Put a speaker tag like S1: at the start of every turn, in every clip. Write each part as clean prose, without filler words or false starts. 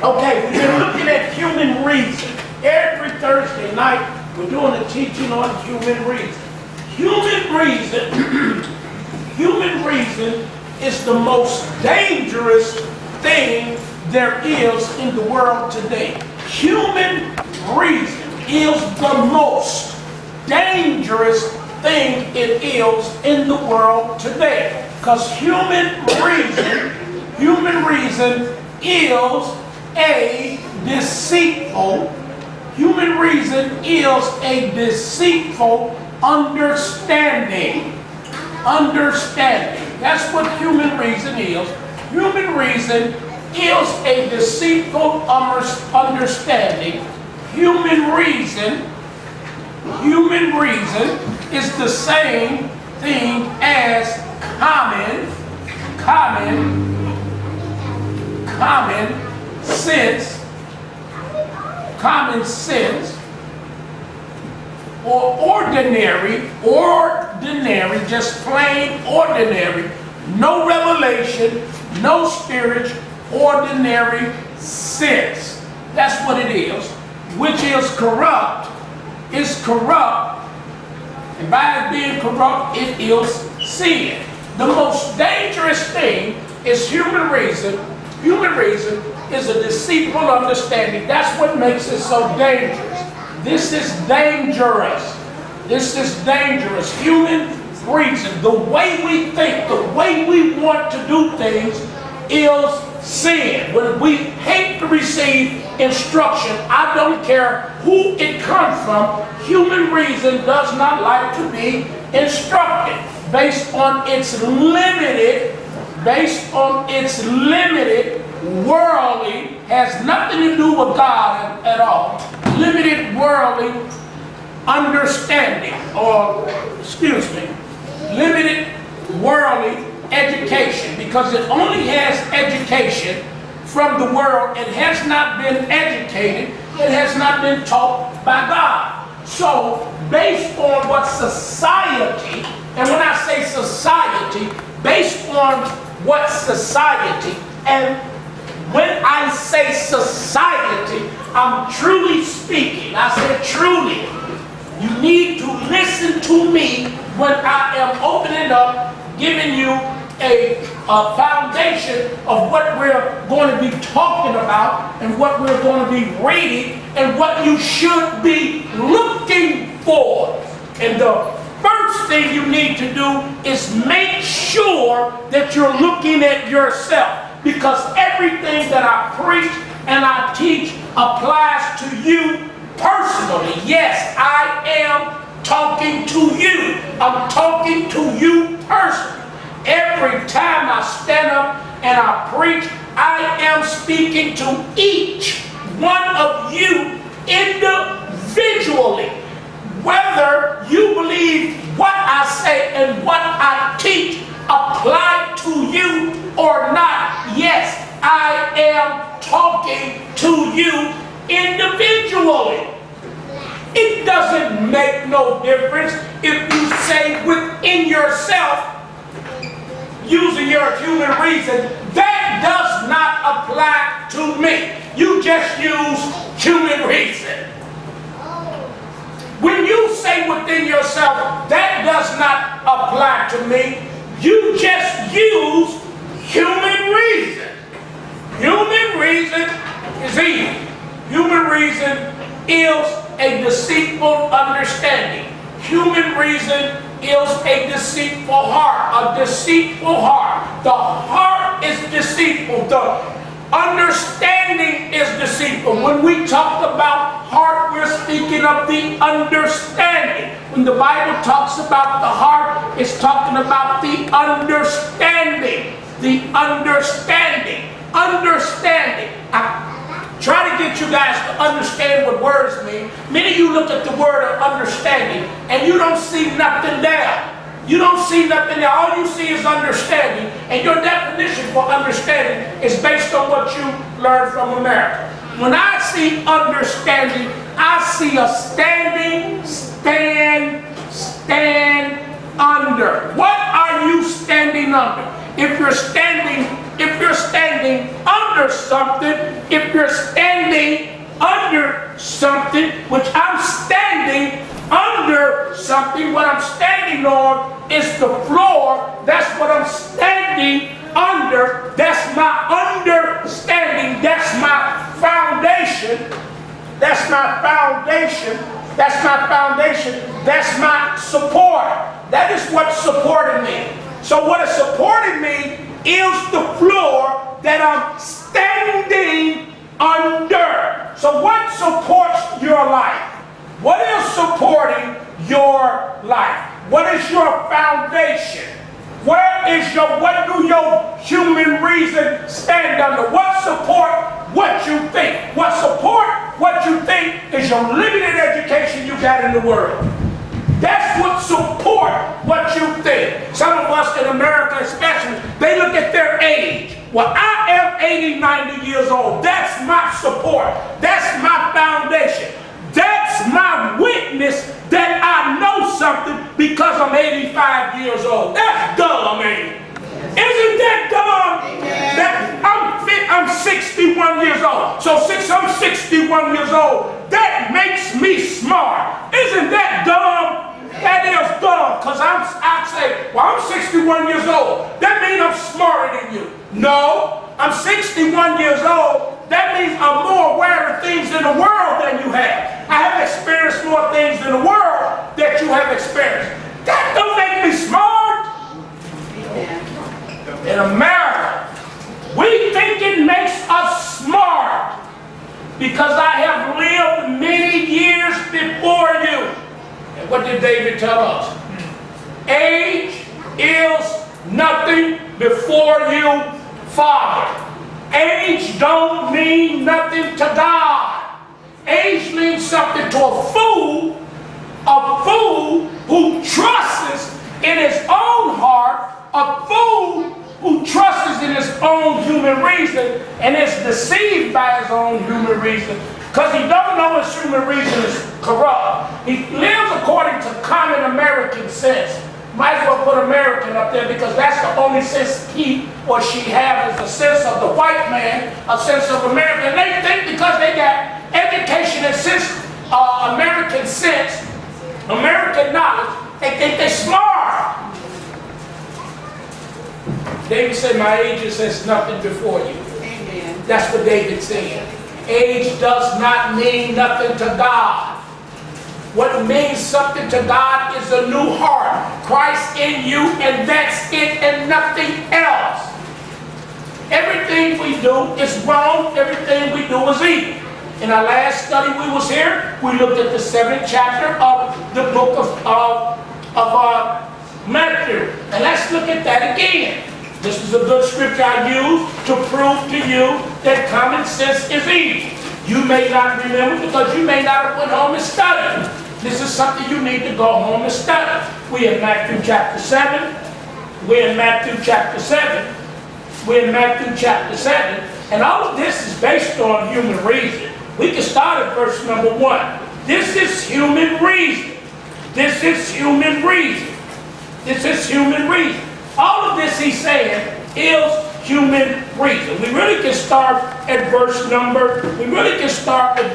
S1: Okay, we've been looking at human reason. Every Thursday night, we're doing a teaching on human reason. Human reason, human reason is the most dangerous thing there is in the world today. Human reason is the most dangerous thing it is in the world today. Because human reason is a deceitful, human reason is a deceitful understanding. That's what human reason is. Human reason is a deceitful understanding. Human reason is the same thing as common sense, or ordinary, just plain ordinary, no revelation, no spirit, ordinary sense. That's what it is, which is corrupt, and by it being corrupt, it is sin. The most dangerous thing is human reason. Human reason is a deceitful understanding. That's what makes it so dangerous. This is dangerous. Human reason, the way we think, the way we want to do things is sin. When we hate to receive instruction, I don't care who it comes from, human reason does not like to be instructed based on its limited, worldly, has nothing to do with God at all, limited worldly understanding, limited worldly education, because it only has education from the world. It has not been educated, it has not been taught by God. So, based on what society, and when I say society, based on what society, and when I say society, I'm truly speaking. I said truly. You need to listen to me when I am opening up, giving you a foundation of what we're going to be talking about and what we're going to be reading and what you should be looking for. And the first thing you need to do is make sure that you're looking at yourself, because everything that I preach and I teach applies to you personally. Yes, I am talking to you. I'm talking to you personally. Every time I stand up and I preach, I am speaking to each one of you individually. Whether you believe what I say and what I teach apply to you or not, yes, I am talking to you individually. It doesn't make no difference if you say within yourself, using your human reason, that does not apply to me. You just use human reason. When you say within yourself, that does not apply to me, you just use human reason. Human reason is evil. Human reason is a deceitful understanding. Human reason is a deceitful heart. A deceitful heart. The heart is deceitful. The understanding is deceitful. When we talk about heart, we're speaking of the understanding. When the Bible talks about the heart, it's talking about the understanding. The understanding. I try to get you guys to understand what words mean. Many of you look at the word of understanding and you don't see nothing there. You don't see nothing there. All you see is understanding. And your definition for understanding is based on what you learned from America. When I see understanding, I see a stand under. What are you standing under? if you're standing under something, if you're standing under something, which I'm standing under something, what I'm standing on is the floor. That's what I'm standing under. That's my understanding. That's my foundation. That's my foundation. That's my foundation. That's my support. That is what's supporting me. So what is supporting me is the floor that I'm standing under. So what supports your life? What is supporting your life? What is your foundation? What do your human reason stand under? What support what you think? What support what you think is your limited education you got in the world. That's what support what you think. Some of us in America especially, they look at their age. Well, I am 80, 90 years old. That's my support. That's my foundation. That's my witness that I know something because I'm 85 years old. That's dumb, man. Isn't that dumb? That I'm 61 years old. So since I'm 61 years old, that makes me smart. Isn't that dumb? That is dumb, because I say, well, I'm 61 years old. That means I'm smarter than you. No, I'm 61 years old. That means I'm more aware of things in the world than you have. I have experienced more things in the world that you have experienced. That don't make me smart. In America, we think it makes us smart because I have lived many years before you. And what did David tell us? Age is nothing before you, Father. Age don't mean nothing to God. Age means something to a fool who trusts in his own heart, a fool who trusts in his own human reason and is deceived by his own human reason because he don't know his human reason is corrupt. He lives according to common American sense. Might as well put American up there because that's the only sense he or she has, is a sense of the white man, a sense of America. And they think because they got education and sense, American sense, American knowledge, they think they're smart. David said, my age is nothing before you. Amen. That's what David said. Age does not mean nothing to God. What means something to God is a new heart. Christ in you, and that's it and nothing else. Everything we do is wrong. Everything we do is evil. In our last study we was here, we looked at the 7th chapter of the book of Matthew. And let's look at that again. This is a good scripture I use to prove to you that common sense is evil. You may not remember because you may not have went home and studied. This is something you need to go home and study. We're in Matthew chapter 7. We're in Matthew chapter 7. We're in Matthew chapter 7. And all of this is based on human reason. We can start at verse number 1. This is human reason. This is human reason. This is human reason. All of this he's saying is human reason. We really can start at verse number 25. We could start at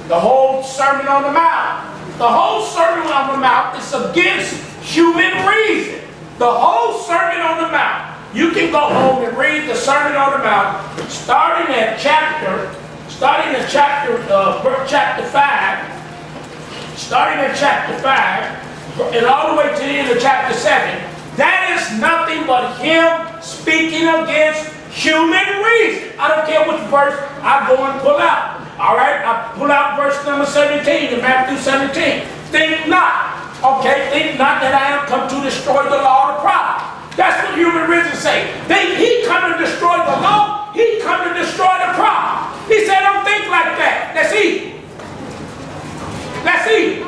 S1: the whole Sermon on the Mount. The whole Sermon on the Mount is against human reason. The whole Sermon on the Mount. You can go home and read the Sermon on the Mount starting at chapter 5, and all the way to the end of chapter 7. That is nothing but him speaking against human reason. I don't care which verse I go and pull out. All right, I pull out verse number 17 in Matthew 17. Think not, think not that I am come to destroy the law or the prophets. That's what human reason say. He come to destroy the law. He come to destroy the prophet. He said, don't think like that. That's evil. That's evil.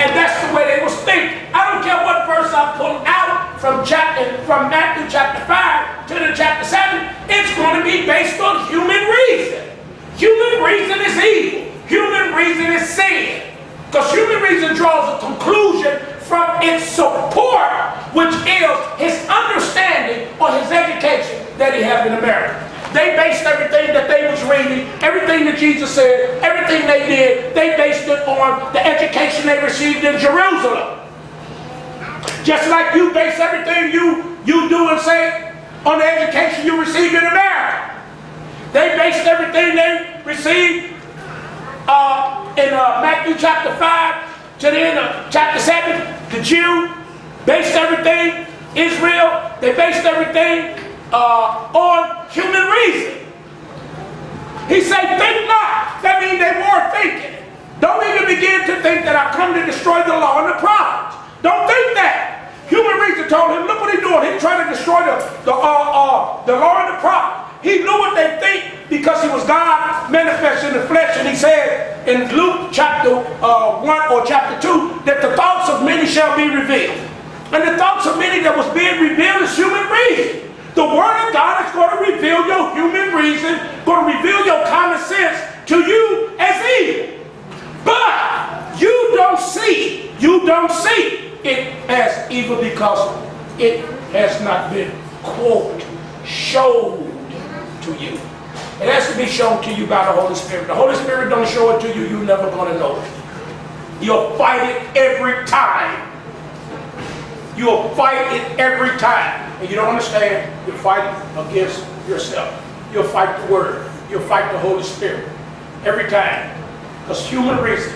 S1: And that's the way they was thinking. I don't care what verse I pull out from Matthew chapter 5 to the chapter 7. It's going to be based on human reason. Human reason is evil. Human reason is sin. Because human reason draws a conclusion from its support, which is his understanding or his education that he had in America. They based everything that they was reading, everything that Jesus said, everything they did, they based it on the education they received in Jerusalem. Just like you base everything you do and say on the education you received in America. They based everything they received in Matthew chapter 5 to the end of chapter 7. The Jew based everything, Israel, they based everything on human reason. He said, think not. That means they weren't thinking. Don't even begin to think that I've come to destroy the law and the prophets. Don't think that. Human reason told him, look what he's doing. He's trying to destroy the law and the prophets. He knew what they think because he was God manifest in the flesh. And he said in Luke chapter 1 or chapter 2 that the thoughts of many shall be revealed. And the thoughts of many that was being revealed is human reason. The word of God is going to reveal your human reason, going to reveal your common sense to you as evil. But you don't see it as evil because it has not been, quote, showed to you. It has to be shown to you by the Holy Spirit. The Holy Spirit don't show it to you, you're never going to know it. You'll fight it every time. You'll fight it every time. And you don't understand, you're fighting against yourself. You'll fight the Word. You'll fight the Holy Spirit every time. Because human reason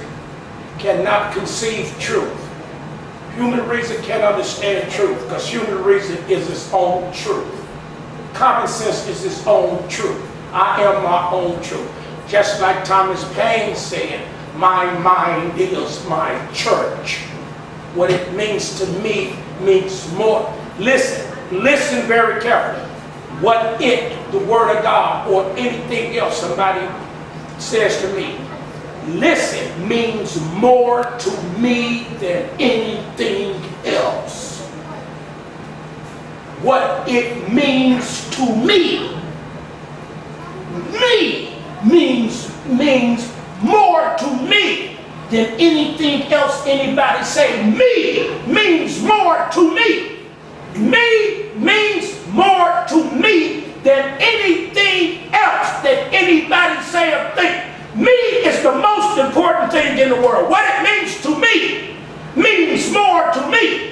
S1: cannot conceive truth. Human reason cannot understand truth because human reason is its own truth. Common sense is its own truth. I am my own truth. Just like Thomas Paine said, my mind is my church. What it means to me means more. Listen very carefully. What the Word of God, or anything else somebody says to me, listen means more to me than anything else. What it means to me means more to me than anything else anybody say. Me means more to me. Me means more to me than anything else that anybody say or think. Me is the most important thing in the world. What it means to me means more to me.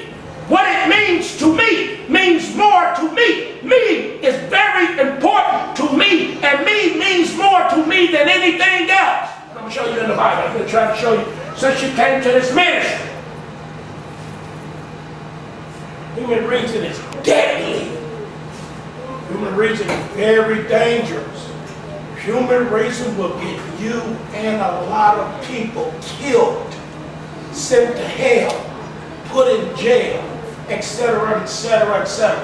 S1: What it means to me means more to me. Me is very important to me, and me means more to me than anything else. I'm going to show you in the Bible. I'm going to try to show you since you came to this ministry. Human reason is deadly. Human reason is very dangerous. Human reason will get you and a lot of people killed, sent to hell, put in jail, etc., etc., etc.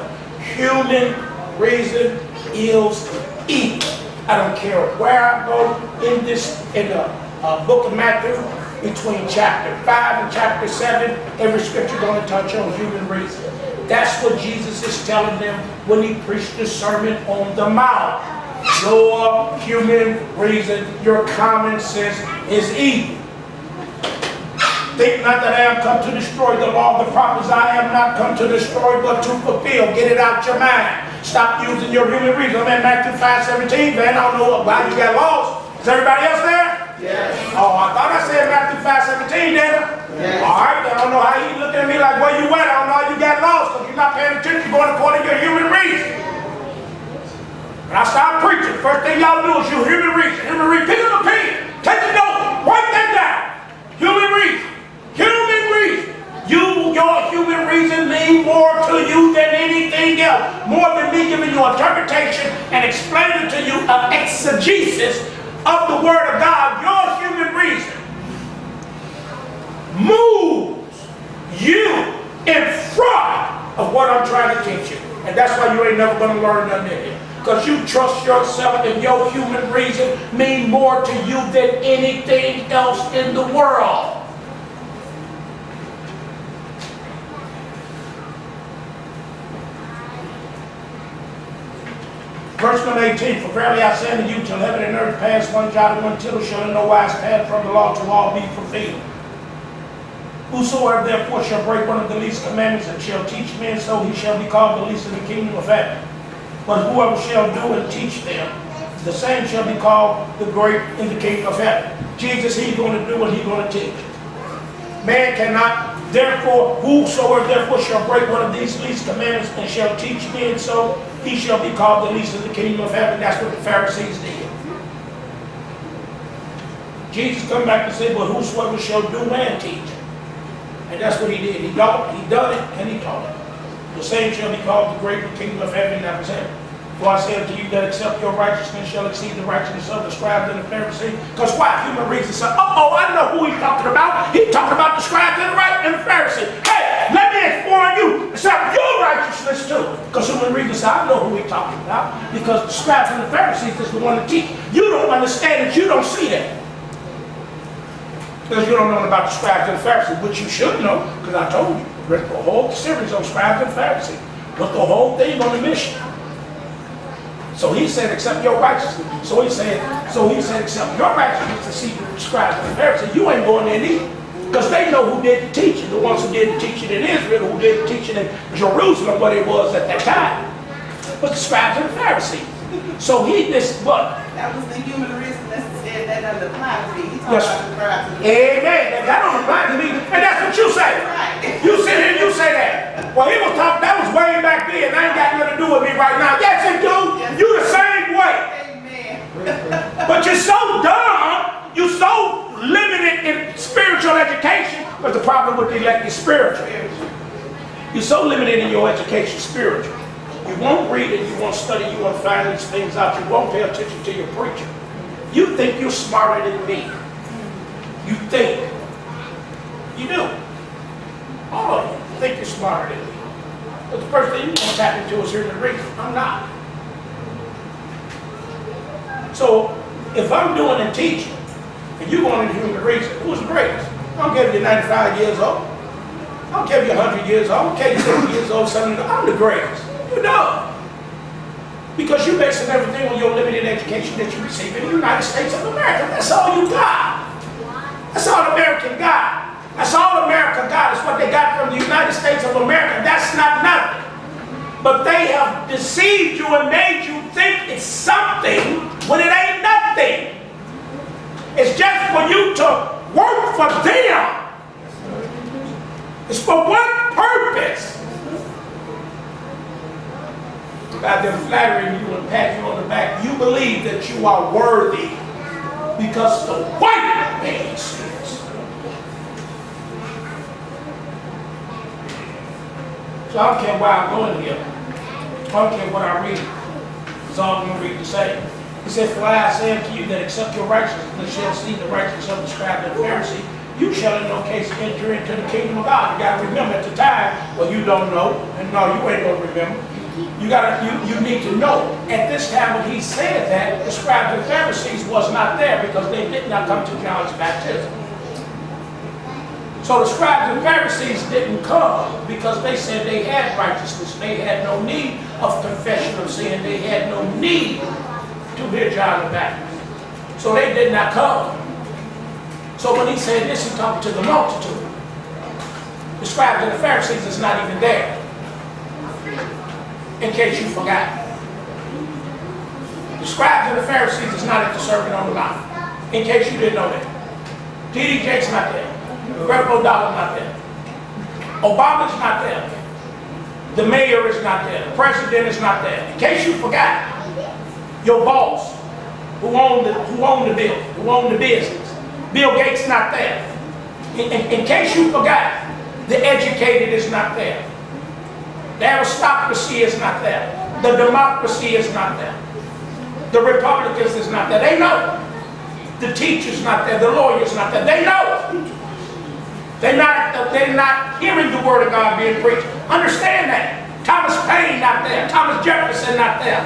S1: Human reason is evil. I don't care where I go in the book of Matthew, between chapter 5 and chapter 7, every scripture going to touch on human reason. That's what Jesus is telling them when he preached the Sermon on the Mount. Your human reason, your common sense is evil. Think not that I am come to destroy the law of the prophets. I am not come to destroy but to fulfill. Get it out your mind. Stop using your human reason. I'm in Matthew 5:17, man. I don't know why you got lost. Is everybody else there?
S2: Yes.
S1: Oh, I thought I said Matthew 5:17, didn't I?
S2: Yes.
S1: All right, I don't know how you look at me like where you went. I don't know how you got lost because you're not paying attention. You're going according to your human reason. When I start preaching, the first thing y'all do is use human reason. Human reason. Pick up a pen. Take a note. Write that down. Human reason. Human reason. Your human reason means more to you than anything else. More than me giving you interpretation and explaining to you an exegesis of the Word of God. Your human reason moves you in front of what I'm trying to teach you. And that's why you ain't never going to learn nothing in it. Because you trust yourself and your human reason mean more to you than anything else in the world. Verse number 18, for verily I say unto you, till heaven and earth pass, one jot and one tittle shall in no wise pass from the law till all be fulfilled. Whosoever therefore shall break one of the least commandments and shall teach men, so he shall be called the least in the kingdom of heaven. But whoever shall do and teach them, the same shall be called the great in the kingdom of heaven. Jesus, he's going to do what he's going to teach. Man cannot, therefore, whosoever therefore shall break one of these least commandments and shall teach men, so he shall be called the least in the kingdom of heaven. That's what the Pharisees did. Jesus come back and said, well, whosoever shall do and teach. And that's what he did. He done it, and he taught it. The same shall be called the great in the kingdom of heaven. That was him. For I say unto you that except your righteousness shall exceed the righteousness of the scribes and the Pharisees. Because why? Human reason said, I know who he's talking about. He's talking about the scribes and the Pharisees. Hey, let me inform you, except your righteousness too. Because human reason said, I know who he's talking about. Because the scribes and the Pharisees is the one that teach. You don't understand it. You don't see that. Because you don't know about the scribes and the Pharisees, which you should know, because I told you. Read the whole series on scribes and Pharisees. Put the whole thing on the mission. So he said, accept your righteousness. So he said, accept your righteousness to see the scribes and the Pharisees. You ain't going there neither. Because they know who did the teaching. The ones who did the teaching in Israel, who did the teaching in Jerusalem, what it was at that time. But the scribes and the Pharisees. So
S2: that was the human reason that said that doesn't apply to me. He talked about the scribes and the Pharisees.
S1: Amen. That don't apply to me. And that's what you say.
S2: Right.
S1: You sit here and you say that. Well, he was talking, that was way back then. That ain't got nothing to do with me right now. Yes, it do.
S2: Yes.
S1: You the same way.
S2: Amen.
S1: But you're so dumb. You're so limited in spiritual education. But the problem with the elect is spiritual. You're so limited in your education spiritual. You won't read it, you won't study, you won't find these things out, you won't pay attention to your preacher. You think you're smarter than me. You think. You do. All of you think you're smarter than me. But the first thing you want to tap into is hearing the reason. I'm not. So, if I'm doing and teaching, and you're going into hearing the reason, who's the greatest? I don't care if you're 95 years old. I don't care if you're 100 years old. I don't care if you're 50 years old, 70. I'm the greatest. You know. Because you're basing everything on your limited education that you receive in the United States of America. That's all you got. That's all American got. That's all America got. It's what they got from the United States of America. That's not nothing. But they have deceived you and made you think it's something when it ain't nothing. It's just for you to work for them. It's for one purpose. By them flattering you and patting you on the back, you believe that you are worthy because the white man says. So I don't care why I'm going here. I don't care what I read. It's all I'm going to read the same. He said, for I say unto you that except your righteousness shall see the righteousness of the scribe and Pharisee, you shall in no case enter into the kingdom of God. You got to remember at the time, well, you don't know, and no, you ain't going to remember. You need to know. At this time when he said that, the scribes and Pharisees was not there because they did not come to John's baptism. So the scribes and Pharisees didn't come because they said they had righteousness. They had no need of confession of sin. They had no need to hear John the Baptist. So they did not come. So when he said this, he talked to the multitude. The scribes and the Pharisees is not even there. In case you forgot. The scribes and the Pharisees is not at the Sermon on the Mount. In case you didn't know that. T.D. Jakes not there. Greg O'Donnell not there. Obama's not there. The mayor is not there. The president is not there. In case you forgot. Your boss, who owned the building, who owned the business. Bill Gates not there. In case you forgot, the educated is not there. The aristocracy is not there. The democracy is not there. The Republicans is not there. They know. The teacher's not there. The lawyer's not there. They know. They're not hearing the word of God being preached. Understand that. Thomas Paine not there. Thomas Jefferson not there.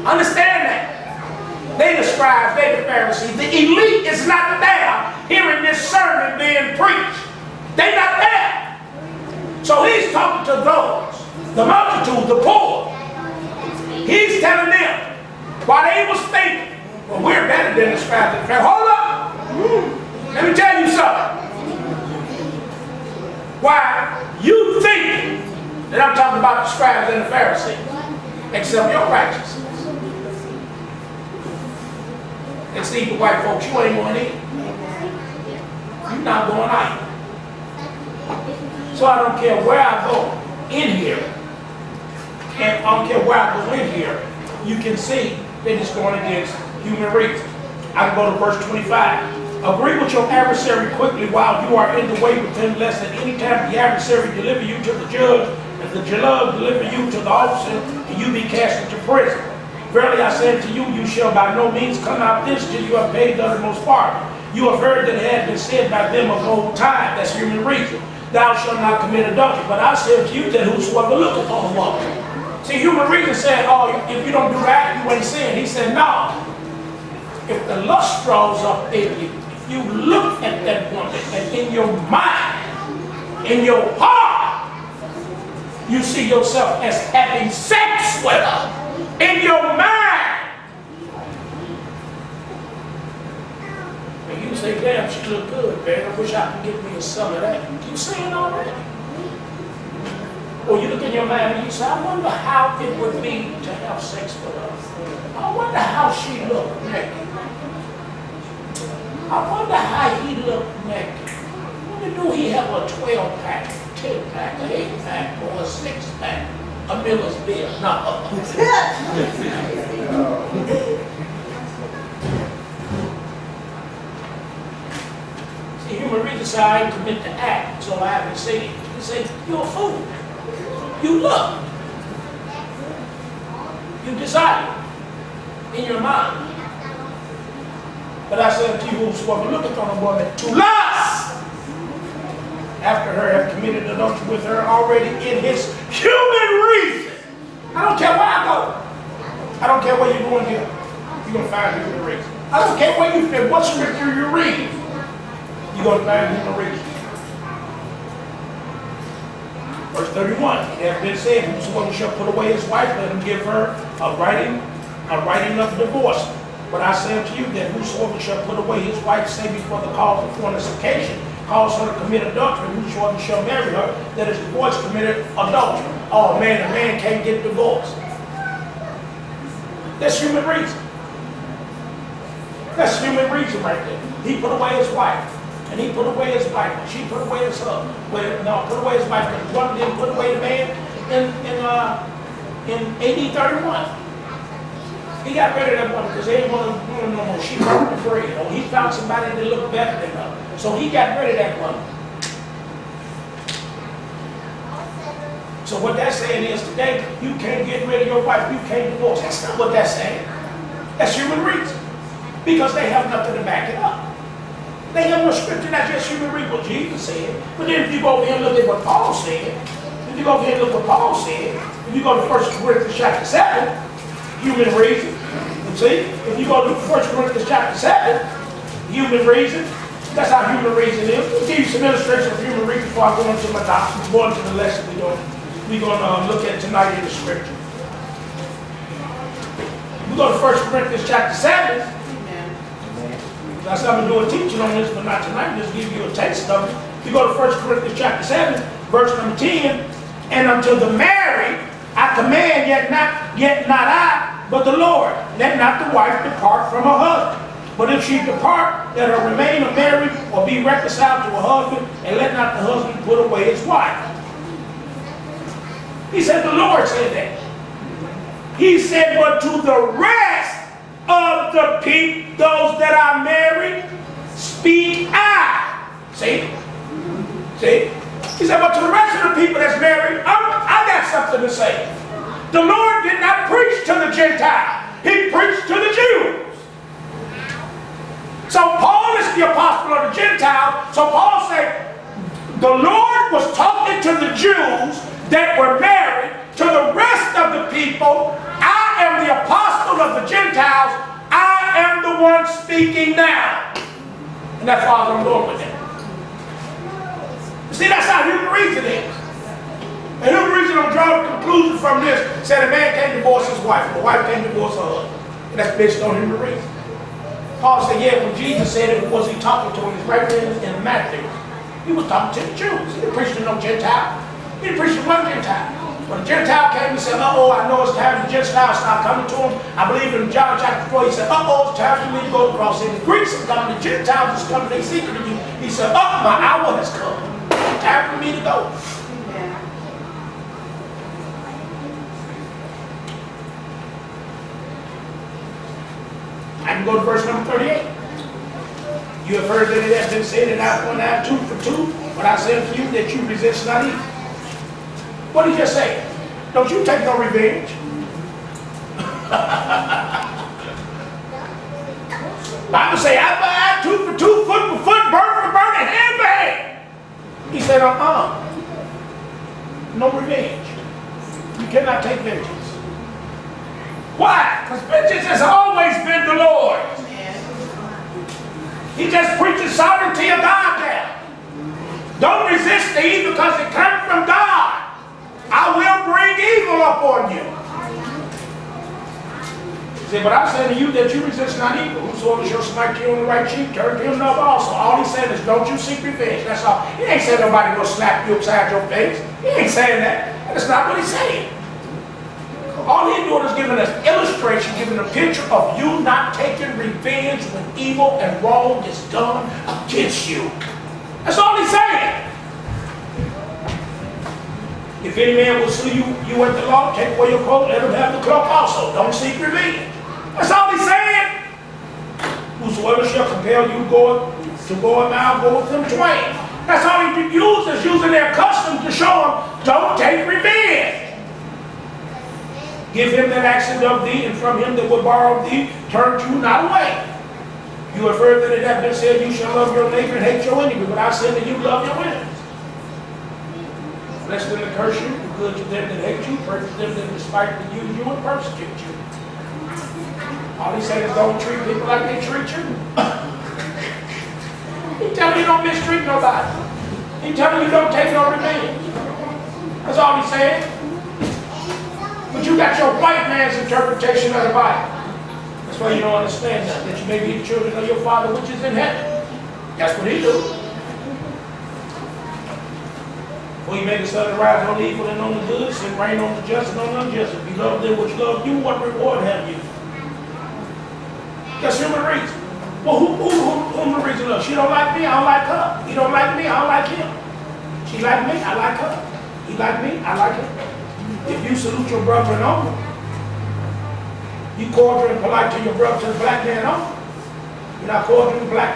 S1: Understand that. They the scribes, they the Pharisees. The elite is not there hearing this sermon being preached. They're not there. So he's talking to those. The multitude, the poor. He's telling them, while they was thinking, well, we're better than the scribes and Pharisees. Hold up. Let me tell you something. Why? You think that I'm talking about the scribes and the Pharisees. Accept your righteousness. And see, the white folks, you ain't going in. You're not going out. So I don't care where I go in here, and I don't care where I go in here, you can see that it's going against human reason. I can go to verse 25. Agree with your adversary quickly while you are in the way with him, lest at any time the adversary deliver you to the judge, and the judge deliver you to the officer, and you be cast into prison. Verily I say unto you, you shall by no means come out this till you have paid the uttermost part. You have heard that it had been said by them of old time, that's human reason, thou shalt not commit adultery. But I say unto you that whosoever looketh on a woman. See, human reason said, oh, if you don't do that, you ain't sin. He said, no. If the lust draws up in you, if you look at that woman, and in your mind, in your heart, you see yourself as having sex with her, in your mind. And you say, damn, she look good, man. I wish I could get me some of that. You saying already? Or you look in your mind and you say, I wonder how it would be to have sex with her. I wonder how she looked naked. I wonder how he looked naked. Do he have a 12-pack, 10-pack, an 8-pack, or a 6-pack? A Miller's beer? No. See, human reason said, I ain't commit the act, so I haven't seen it. He said, you're a fool. You look. You desire in your mind. But I said to you, whosoever looketh on a woman to lust after her have committed adultery with her already in his human reason. I don't care where I go. I don't care where you're going here. You're going to find human reason. I don't care where you fit, what scripture you read. You're going to find human reason. Verse 31, it has been said, whosoever shall put away his wife, let him give her a writing of divorce. But I say unto you that whosoever shall put away his wife, say before the cause of fornication, cause her to commit adultery, whosoever shall marry her, that is divorced, committed adultery. Oh man, a man can't get divorced. That's human reason. That's human reason right there. He put away his wife, and he put away his wife, and she put away his husband. Put away his wife, because one didn't put away the man in AD 31. He got rid of that woman because they didn't want to no more. She broke the free. Or he found somebody that looked better than her. So he got rid of that woman. So what that's saying is today, you can't get rid of your wife. You can't divorce. That's not what that's saying. That's human reason. Because they have nothing to back it up. They have no scripture. That's just human reason. What Jesus said. But then if you go over here and look at what Paul said, if you go over here and look at what Paul said, if you go to 1 Corinthians chapter 7, human reason. See, if you go to 1 Corinthians chapter 7, human reason, that's how human reason is. We'll give you some illustration of human reason before I go into my doctrine, go into the lesson we're going to look at tonight in the scripture. We go to 1 Corinthians chapter 7. That's how I'm going to do a teaching on this, but not tonight. Just give you a taste of it. You go to 1 Corinthians chapter 7, verse number 10, and unto the married I command, yet not I, but the Lord. Let not the wife depart from her husband. But if she depart, let her remain married or be reconciled to her husband, and let not the husband put away his wife. He said, the Lord said that. He said, but to the rest of the people, those that are married, speak I. See? See? He said, but to the rest of the people that's married, I got something to say. The Lord did not preach to the Gentile. He preached to the Jews. So Paul is the apostle of the Gentiles. So Paul said, the Lord was talking to the Jews that were married. To the rest of the people, I am the apostle of the Gentiles. I am the one speaking now. And that's why I'm going with that. See, that's how human reason is. And human reason will draw a conclusion from this. Said a man can't divorce his wife, a wife can't divorce her husband. And that's based on human reason. Paul said, yeah, when Jesus said it, was he talking to him? It's right there in Matthew. He was talking to the Jews. He didn't preach to no Gentile. He didn't preach to one Gentile. When a Gentile came and said, uh-oh, I know it's time the Gentiles start coming to him. I believe in John chapter 4, he said, uh-oh, it's time for me to go across. And the Greeks are coming, the Gentiles is coming, they seeking to you. He said, oh, my hour has come. Time for me to go. I can go to verse number 38. You have heard that it has been said, and I point out 2 for 2, but I say unto you that you resist not evil. What did he just say? Don't you take no revenge. Bible say, I buy 2 for 2, foot for foot, bird for bird, and hand for hand. He said, no revenge. You cannot take vengeance. Why? Because vengeance has always been the Lord. He just preaches sovereignty of God there. Don't resist the evil because it comes from God. I will bring evil upon you. He said, but I say to you that you resist not evil. Whosoever shall smite you on the right cheek, turn to him another also. All he said is, don't you seek revenge. That's all. He ain't saying nobody will slap you upside your face. He ain't saying that. That's not what he's saying. All he's doing is giving us illustration, giving a picture of you not taking revenge when evil and wrong is done against you. That's all he's saying. If any man will sue you at the law, take away your coat, let him have the cloak also. Don't seek revenge. That's all he's saying. Whosoever shall compel you to go a mile, go with them twain. That's all he uses, using their custom to show them, don't take revenge. Give him that accent of thee, and from him that will borrow of thee, turn you not away. You have heard that it hath been said, you shall love your neighbor and hate your enemy, but I say that you love your enemies. Bless them that curse you, do good to them that hate you, pray for them that despitefully use you and persecute you. All he said is don't treat people like they treat you. He telling you don't mistreat nobody. He telling you don't take no revenge. That's all he's saying. But you got your white man's interpretation of the Bible. That's why you don't understand that you may be the children of your Father which is in heaven. That's what he do. For he made the sun rise on the evil and on the good, send rain on the just and on the unjust. If you love them which love you, what reward have you? That's human reason. Well, who the reason love? She don't like me, I don't like her. He don't like me, I don't like him. She like me, I like her. He like me, I like him. If you salute your brother and uncle, you cordial and polite to your brother, to the black man and uncle. You're not cordial and polite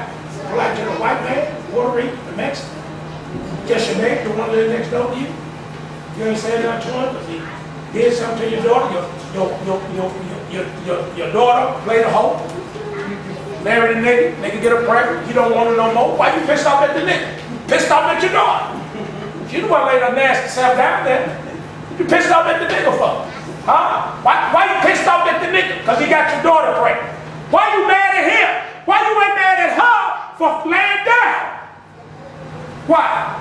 S1: to the white man, Puerto Rican, the Mexican. Just your neighbor, the one that lives next door to you. You ain't saying nothing to him because he did something to your daughter. Your daughter played a hoe, married a nigga get her pregnant. You don't want her no more. Why you pissed off at the nigga? Pissed off at your daughter. You don't want to lay her nasty self down there. You pissed off at the nigga for? Huh? Why you pissed off at the nigga? Because he got your daughter pregnant. Why you mad at him? Why you ain't mad at her for laying down? Why?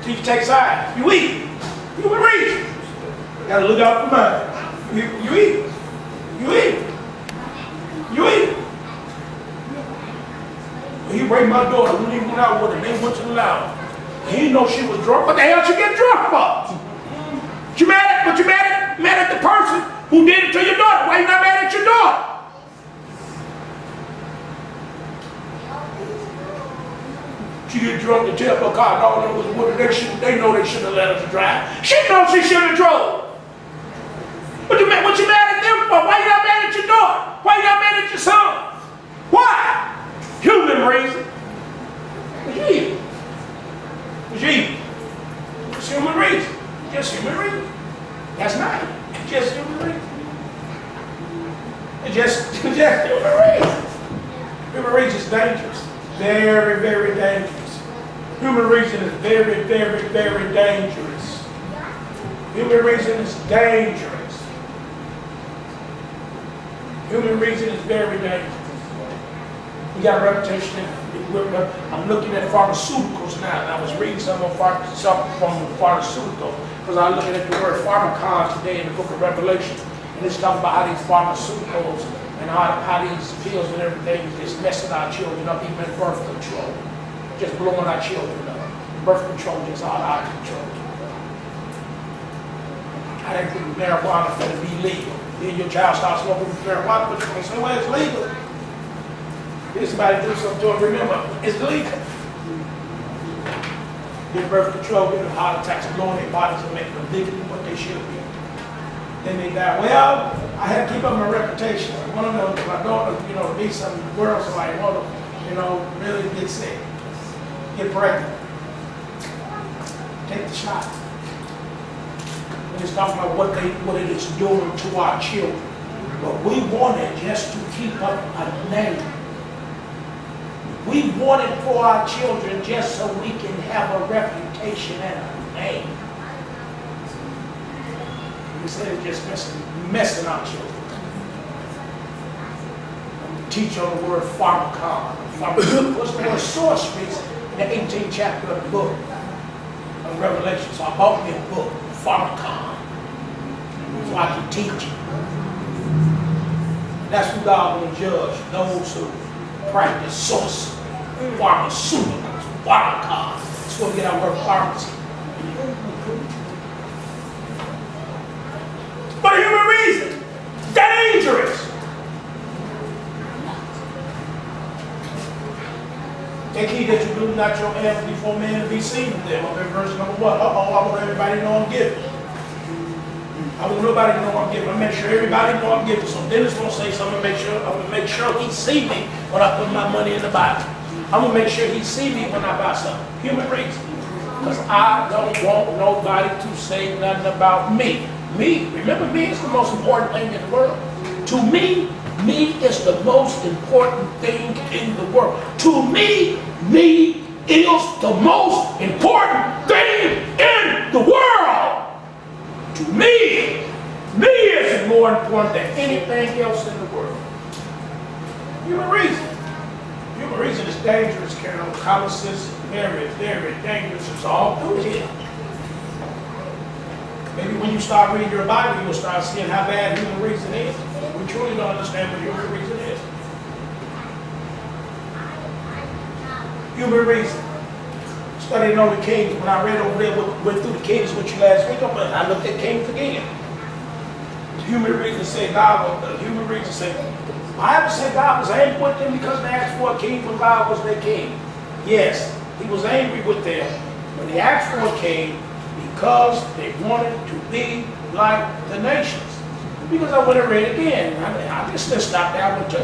S1: So you take sides. You eat. You a reason. You gotta look out for mine. You eat. You eat. You eat. He raped my daughter when he went out with her. They went to the lounge. He didn't know she was drunk. What the hell she get drunk for? You mad at the person who did it to your daughter. Why you not mad at your daughter? She get drunk and tell her car all over the wood. They know they shouldn't have let her drive. She knows she should have drove. What you mad at them for? Why you not mad at your daughter? Why you not mad at your son? Why? Human reason. It's evil. It's evil. It's human reason. Just human reason. That's not it. It's just human reason. It's just human reason. Human reason is dangerous. Very, very dangerous. Human reason is very, very, very dangerous. Human reason is dangerous. Human reason is very dangerous. We got a reputation. I'm looking at pharmaceuticals now, and I was reading some from pharmaceuticals because I was looking at the word pharmacon today in the book of Revelation, and it's talking about how these pharmaceuticals and how these pills and everything is just messing our children up, even birth control. just blowing our children up. Birth control just out of control. I didn't think marijuana was going to be legal. Then your child starts smoking marijuana, but you're going to say, well, it's legal. Did somebody do something to him? Remember, it's legal. Get birth control, get them heart attacks, blowing their bodies and making them bigger than what they should be. Then they die. Well, I had to keep up my reputation. One of them, my daughter, to be some world, somebody, really get sick, get pregnant, take the shot. And it's talking about what it is doing to our children. But we want it just to keep up a name. We want it for our children just so we can have a reputation and a name. Instead of just messing our children. Teach on the word pharmacon. What's the word sorcery? In the 18th chapter of the book of Revelation. So I bought me a book, pharmacon, so I can teach you. That's who God will judge, those who practice sorcery, pharmaceuticals, pharmacon. That's where we get our word pharmacy. For human reason, dangerous. Take heed that you do not your hands before men to be seen of them. Up in verse number 1. I want everybody to know I'm giving. I want nobody to know I'm giving. I make sure everybody know I'm giving. So Dennis gonna say something. I'm gonna make sure he see me when I put my money in the Bible. I'm gonna make sure he see me when I buy something. Human reason. Because I don't want nobody to say nothing about me. Me, remember, me is the most important thing in the world. To me is the most important thing in the world. To me is the most important thing in the world. To me is more important than anything else in the world. Human reason. Human reason is dangerous, Carol. Colossus, very, very dangerous. It's all through here. Maybe when you start reading your Bible, you'll start seeing how bad human reason is. We truly don't understand what human reason is. Human reason. Studying on the kings. When I read over there, went through the kings with you last week, I looked at kings again. Human reason said human reason said, the Bible said God was angry with them because they asked for a king when God was their king. Yes, he was angry with them when they asked for a king, because they wanted to be like the nations. Because I went and read again. I just didn't stop there. I went to,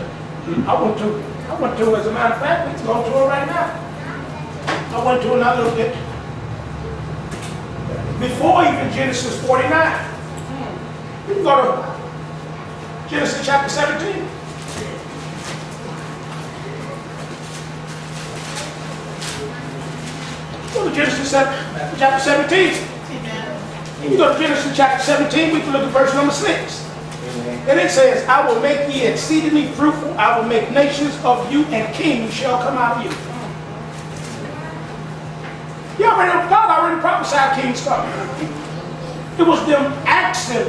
S1: as a matter of fact, we can go to it right now. I went to another look at, before even Genesis 49. You can go to Genesis chapter 17. Go to Genesis chapter 17. When you go to Genesis chapter 17, we can look at verse number 6. And it says, I will make ye exceedingly fruitful, I will make nations of you, and kings shall come out of you. God already prophesied kings coming. It was them asking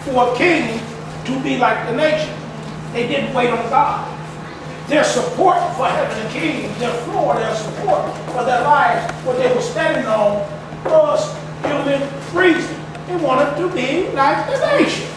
S1: for a king to be like the nation. They didn't wait on God. Their support for heavenly kings, their floor, their support for their lives, what they were standing on was human reason. They wanted to be like the nations.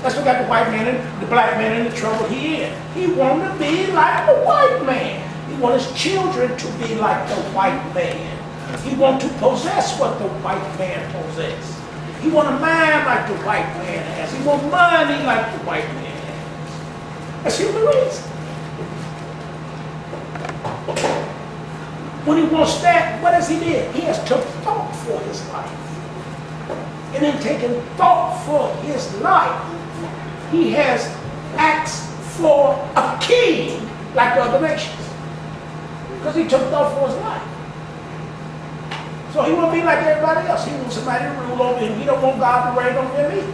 S1: That's what got the white man and the black man in the trouble he in. He wanted to be like the white man. He wanted his children to be like the white man. He wanted to possess what the white man possessed. He wanted a mind like the white man has. He wanted money like the white man has. That's human reason. When he wants that, what has he did? He has took thought for his life. And in taking thought for his life, he has asked for a king like the other nations. Because he took thought for his life. So he won't be like everybody else. He wants somebody to rule over him. He don't want God to reign over him either.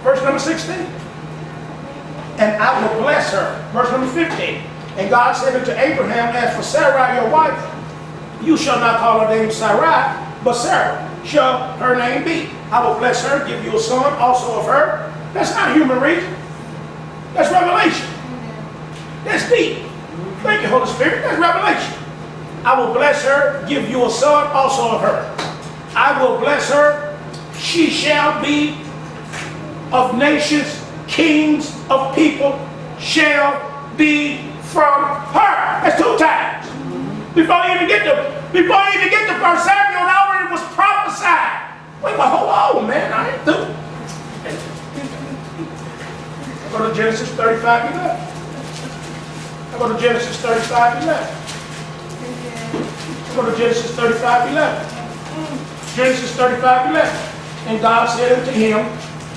S1: Verse number 16. And I will bless her. Verse number 15. And God said unto Abraham, as for Sarai your wife, you shall not call her name Sarai, but Sarah shall her name be. I will bless her, give you a son also of her. That's not human reason. That's revelation. That's deep. Thank you, Holy Spirit. That's revelation. I will bless her, give you a son also of her. I will bless her. She shall be of nations, kings of people shall be from her. That's 2 times. Before you even get to 1 Samuel, it already was prophesied. Wait, but hold on, man. I ain't through. Go to Genesis 35:11. I go to Genesis 35:11. Go to Genesis 35:11. Genesis 35:11. And God said unto him,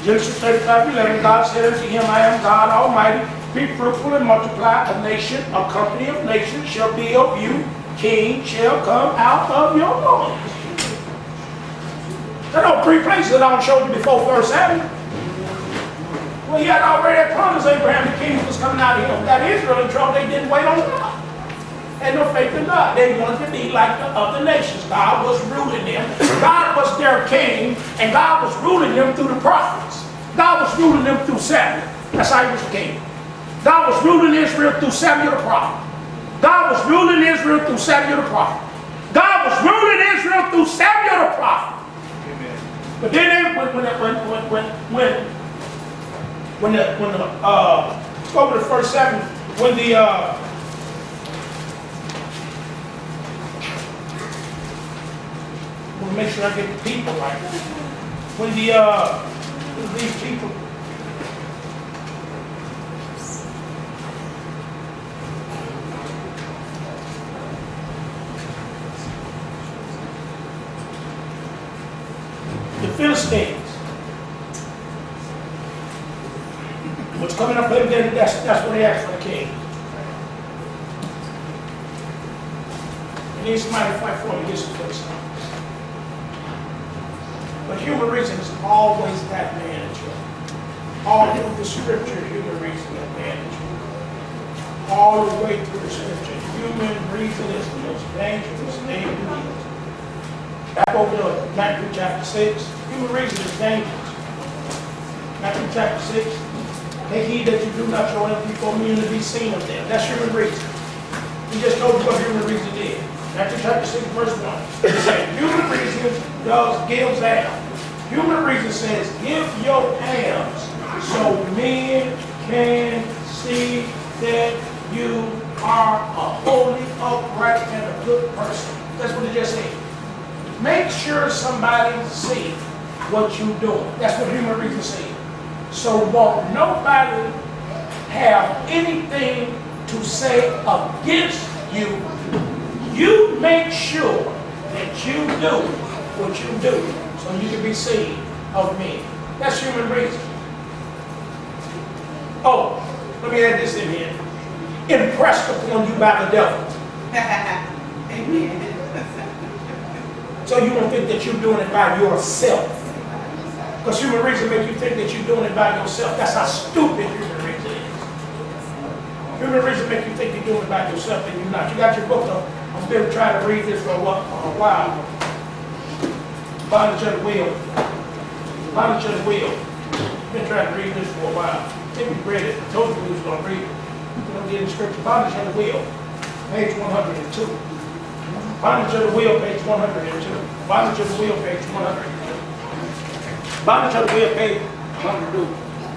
S1: Genesis 35:11, God said unto him, I am God Almighty. Be fruitful and multiply. A nation, a company of nations shall be of you. King shall come out of your loins. There are 3 places that I showed you before 1 Samuel. Well, he had already promised Abraham the king was coming out of him. Got Israel in trouble. They didn't wait on God. Had no faith in God. They wanted to be like the other nations. God was ruling them. God was their king, and God was ruling them through the prophets. God was ruling them through Samuel. That's how he was the king. God was ruling Israel through Samuel the prophet. God was ruling Israel through Samuel the prophet. God was ruling Israel through Samuel the prophet. Amen. But then they, let's go over to 1 Samuel, we'll make sure I get the people right. When these people, the Philistines, what's coming up later, that's what they asked for the king. And need somebody to fight for him against the Philistines. But human reason is always that manager. All through the scripture, human reason is manager. All the way through the scripture, human reason is the most dangerous thing to use. Back over to Matthew chapter 6, human reason is dangerous. Matthew chapter 6, take heed that you do not show them before men to be seen of them. That's human reason. He just told you what human reason is. Matthew chapter 6, verse 1. It says, human reason gives alms. Human reason says, give your alms so men can see that you are a holy, upright, and a good person. That's what it just said. Make sure somebody sees what you're doing. That's what human reason says. So won't nobody have anything to say against you. You make sure that you do what you do so you can be seen of me. That's human reason. Oh, let me add this in here. Impressed upon you by the devil.
S2: Amen.
S1: So you don't think that you're doing it by yourself. Because human reason makes you think that you're doing it by yourself. That's how stupid human reason is. Human reason makes you think you're doing it by yourself and you're not. You got your book up. I've been trying to read this for a while. Bondage of the Will. Bondage of the Will. I've been trying to read this for a while. I think we read it. I told you we was going to read it. We're going to get in scripture. Bondage of the Will. Page 102. Bondage of the Will, page 102. Bondage of the Will, page 102. Bondage of the Will, page 102.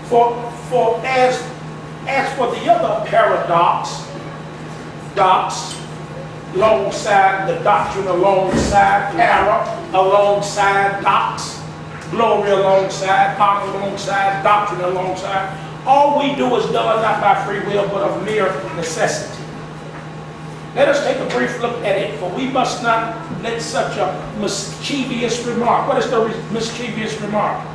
S1: For as for the other paradox, alongside the doctrine, alongside error, alongside dox, glory alongside, honor alongside, doctrine alongside. All we do is done not by free will, but of mere necessity. Let us take a brief look at it, for we must not let such a mischievous remark. What is the mischievous remark?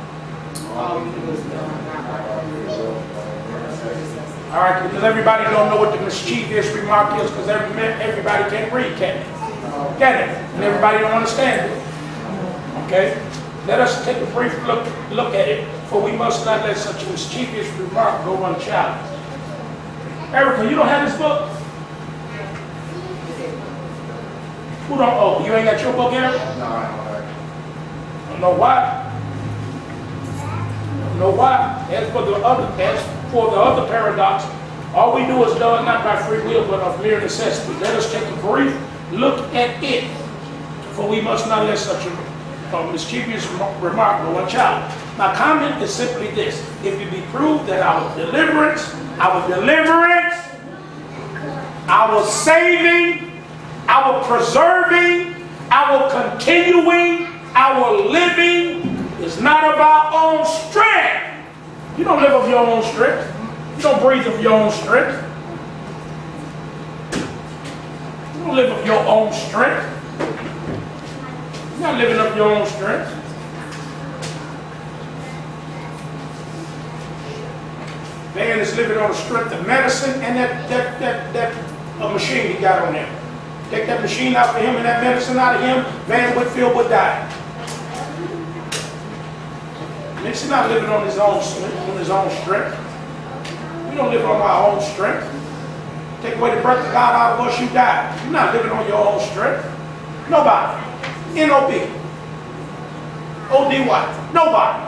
S1: All right, because everybody don't know what the mischievous remark is, because everybody can't read, can it? Can it? And everybody don't understand it. Okay? Let us take a brief look at it, for we must not let such a mischievous remark go unchallenged. Erica, you don't have this book? Who don't? Oh, you ain't got your book, Erica?
S3: No, I
S1: don't know why. Know why? As for the other paradox, All we do is done not by free will, but of mere necessity. Let us take a brief look at it, for we must not let such a mischievous remark go unchallenged. My comment is simply this: if it be proved that our deliverance, our saving, our preserving, our continuing, our living is not of our own strength. You don't live of your own strength. You don't breathe of your own strength. You don't live of your own strength. You're not living of your own strength. Man is living on the strength of medicine and that machine he got on there. Take that machine out for him and that medicine out of him, Van Whitfield would die. He's not living on his own strength. We don't live on our own strength. Take away the breath of God out of us, you die. You're not living on your own strength. Nobody. N-O-B. O-D-Y. Nobody.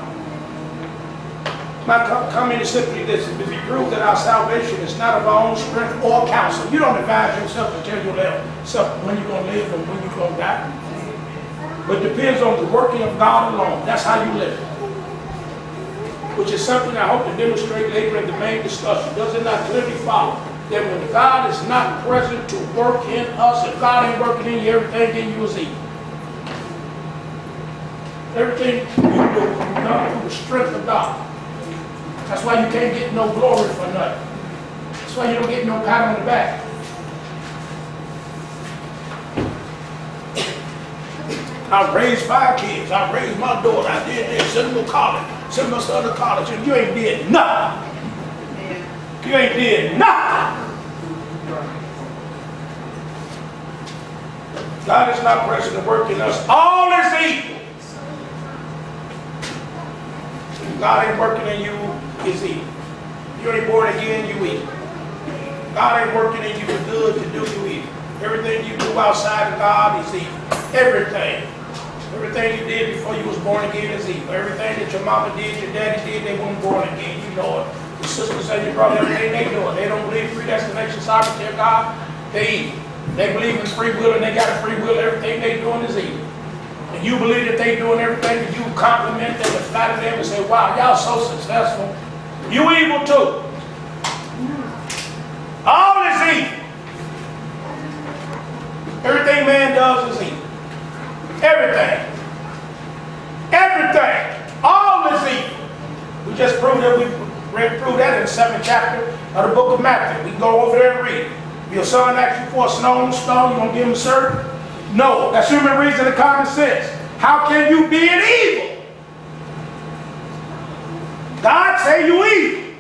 S1: My comment is simply this: if you prove that our salvation is not of our own strength or counsel, you don't advise yourself to tell yourself when you're going to live and when you're going to die. But it depends on the working of God alone. That's how you live. Which is something I hope to demonstrate later in the main discussion. Does it not clearly follow that when God is not present to work in us, if God ain't working in you, everything in you is evil? Everything you do is done through the strength of God. That's why you can't get no glory for nothing. That's why you don't get no pat on the back. I raised 5 kids. I raised my daughter. I did this. Sent them to college. Sent them to other college. And you ain't did nothing. You ain't did nothing. God is not present to work in us. All is evil. If God ain't working in you, is evil. You ain't born again, you evil. God ain't working in you for good to do you evil. Everything you do outside of God is evil. Everything. Everything you did before you was born again is evil. Everything that your mama did, your daddy did, they weren't born again. You know it. Your sisters and your brother, everything they doing. They don't believe predestination, sovereignty of God. They evil. They believe in free will and they got a free will. Everything they doing is evil. And you believe that they doing everything, and you compliment them and flatter them and say, wow, y'all so successful. You evil too. All is evil. Everything man does is evil. Everything. Everything. All is evil. We just proved that. We proved that in the 7th chapter of the book of Matthew. We can go over there and read it. If your son asks you for a stone, you gonna give him a serpent? No. That's human reason and common sense. How can you be an evil? God say you evil.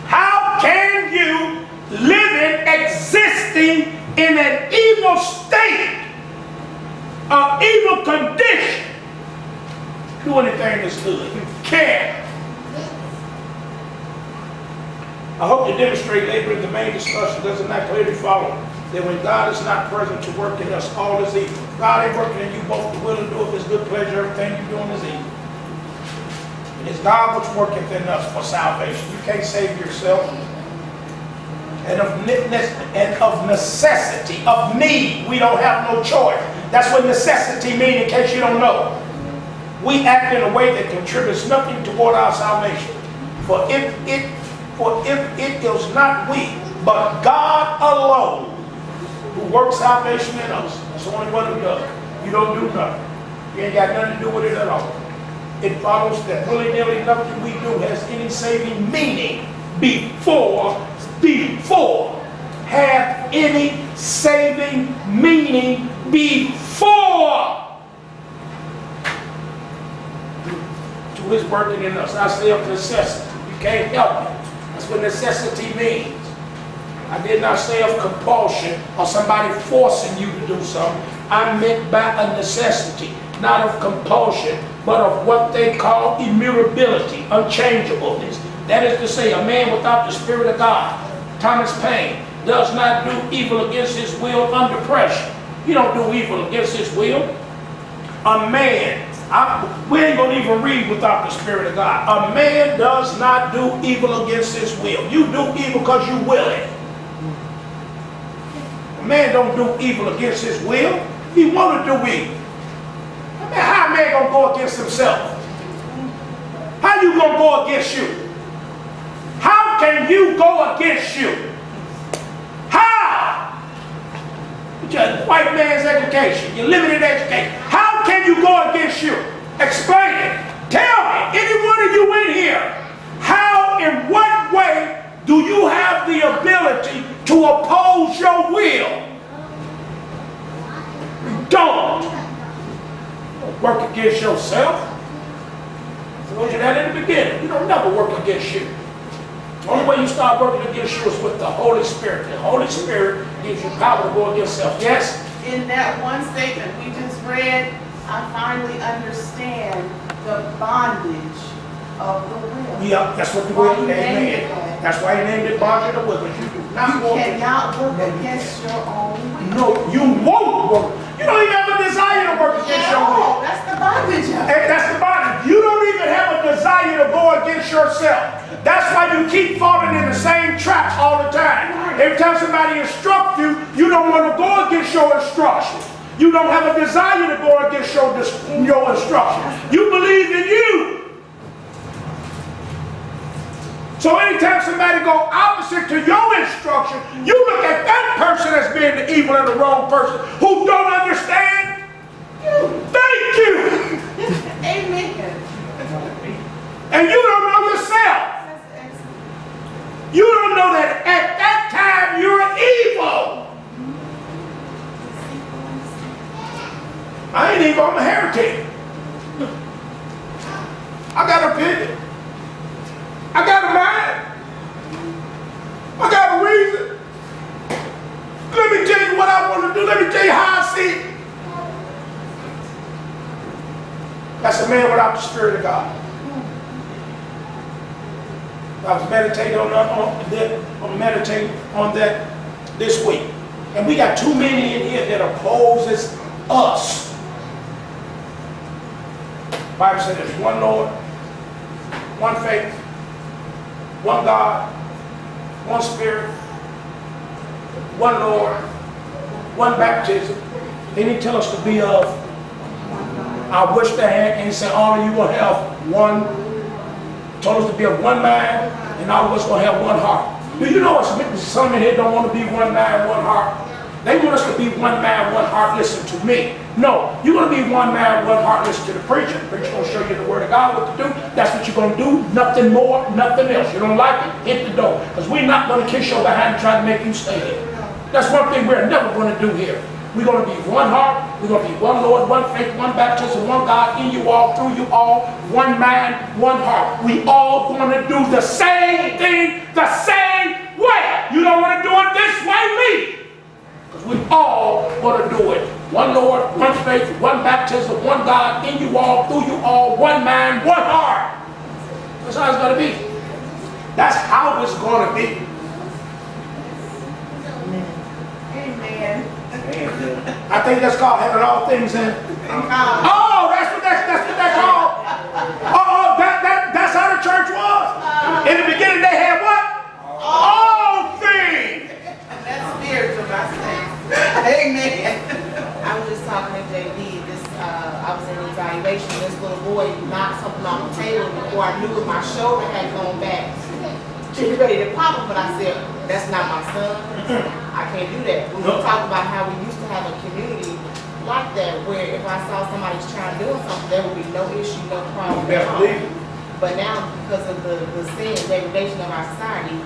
S1: How can you living, existing in an evil state, an evil condition, do anything that's good? You can't. I hope to demonstrate later in the main discussion, does it not clearly follow that when God is not present to work in us, all is evil? God ain't working in you both the will and do of his good pleasure. Everything you're doing is evil. It is God which worketh in us for salvation. You can't save yourself. And of necessity, of need, we don't have no choice. That's what necessity means, in case you don't know. We act in a way that contributes nothing toward our salvation. For if it is not we, but God alone, who works salvation in us. That's the only one who does. You don't do nothing. You ain't got nothing to do with it at all. It follows that willy-nilly nothing we do has any saving meaning before have any saving meaning before to his working in us. I say of necessity. You can't help it. That's what necessity means. I did not say of compulsion or somebody forcing you to do something. I meant by a necessity, not of compulsion, but of what they call immutability, unchangeableness. That is to say, a man without the Spirit of God, Thomas Paine, does not do evil against his will under pressure. You don't do evil against his will. A man We ain't going to even read without the Spirit of God. A man does not do evil against his will. You do evil because you will it. A man don't do evil against his will. He want to do evil. I mean, how a man going to go against himself? How you going to go against you? How can you go against you? How? With your white man's education, your limited education. How can you go against you? Explain it. Tell me, any one of you in here, how, in what way do you have the ability to oppose your will? Don't work against yourself. I told you that in the beginning. You don't never work against you. The only way you start working against you is with the Holy Spirit. The Holy Spirit gives you power to go against self. Yes?
S2: In that one statement we just read, I finally understand the bondage of the will.
S1: Yeah, that's what the will named it. That's why he named it bondage of the will. Because you do not
S2: You cannot work against your own will.
S1: No, you won't work. You don't even have a desire to work against your will.
S2: That's the bondage of it.
S1: And that's the bondage. You don't even have a desire to go against yourself. That's why you keep falling in the same traps all the time. Every time somebody instructs you, you don't want to go against your instruction. You don't have a desire to go against your instruction. You believe in you. So anytime somebody go opposite to your instruction, you look at that person as being the evil and the wrong person who don't understand. Thank you.
S2: Amen.
S1: And you don't know yourself. You don't know that at that time you're evil. I ain't evil, I'm a heretic. I got an opinion. I got a mind. I got a reason. Let me tell you what I want to do. Let me tell you how I see it. That's a man without the Spirit of God. I was meditating on that this week. And we got too many in here that opposes us. The Bible said there's one Lord, one faith, one God, one Spirit, one Lord, one baptism. They didn't tell us to be of. I wish they had, and he said all of you will have one. Told us to be of one mind, and all of us will have one heart. Do you know some in here don't want to be one mind, one heart? They want us to be one mind, one heart, listen to me. No, you're going to be one mind, one heart, listen to the preacher. The preacher's going to show you the word of God, what to do. That's what you're going to do. Nothing more, nothing else. You don't like it, hit the door. Because we're not going to kiss your behind and try to make you stay here. That's one thing we're never going to do here. We're going to be one heart. We're going to be one Lord, one faith, one baptism, one God, in you all, through you all, one mind, one heart. We all going to do the same thing the same way. You don't want to do it this way, me. Because we all want to do it. One Lord, one faith, one baptism, one God, in you all, through you all, one mind, one heart. That's how it's going to be. That's how it's going to be.
S2: Amen.
S1: I think that's called having all things in. Oh, that's what that's called. Oh, that's how the church was. In the beginning, they had what? All things.
S2: That's spiritual, I say. Amen.
S3: I was just talking to JD. I was in the evaluation. This little boy knocked something off the table. Before I knew it, my shoulder had gone back. She was ready to pop him, but I said, "That's not my son. I can't do that." We talk about how we used to have a community like that, where if I saw somebody's trying to do something, there would be no issue, no problem at all. But now, because of the sin and degradation of our society,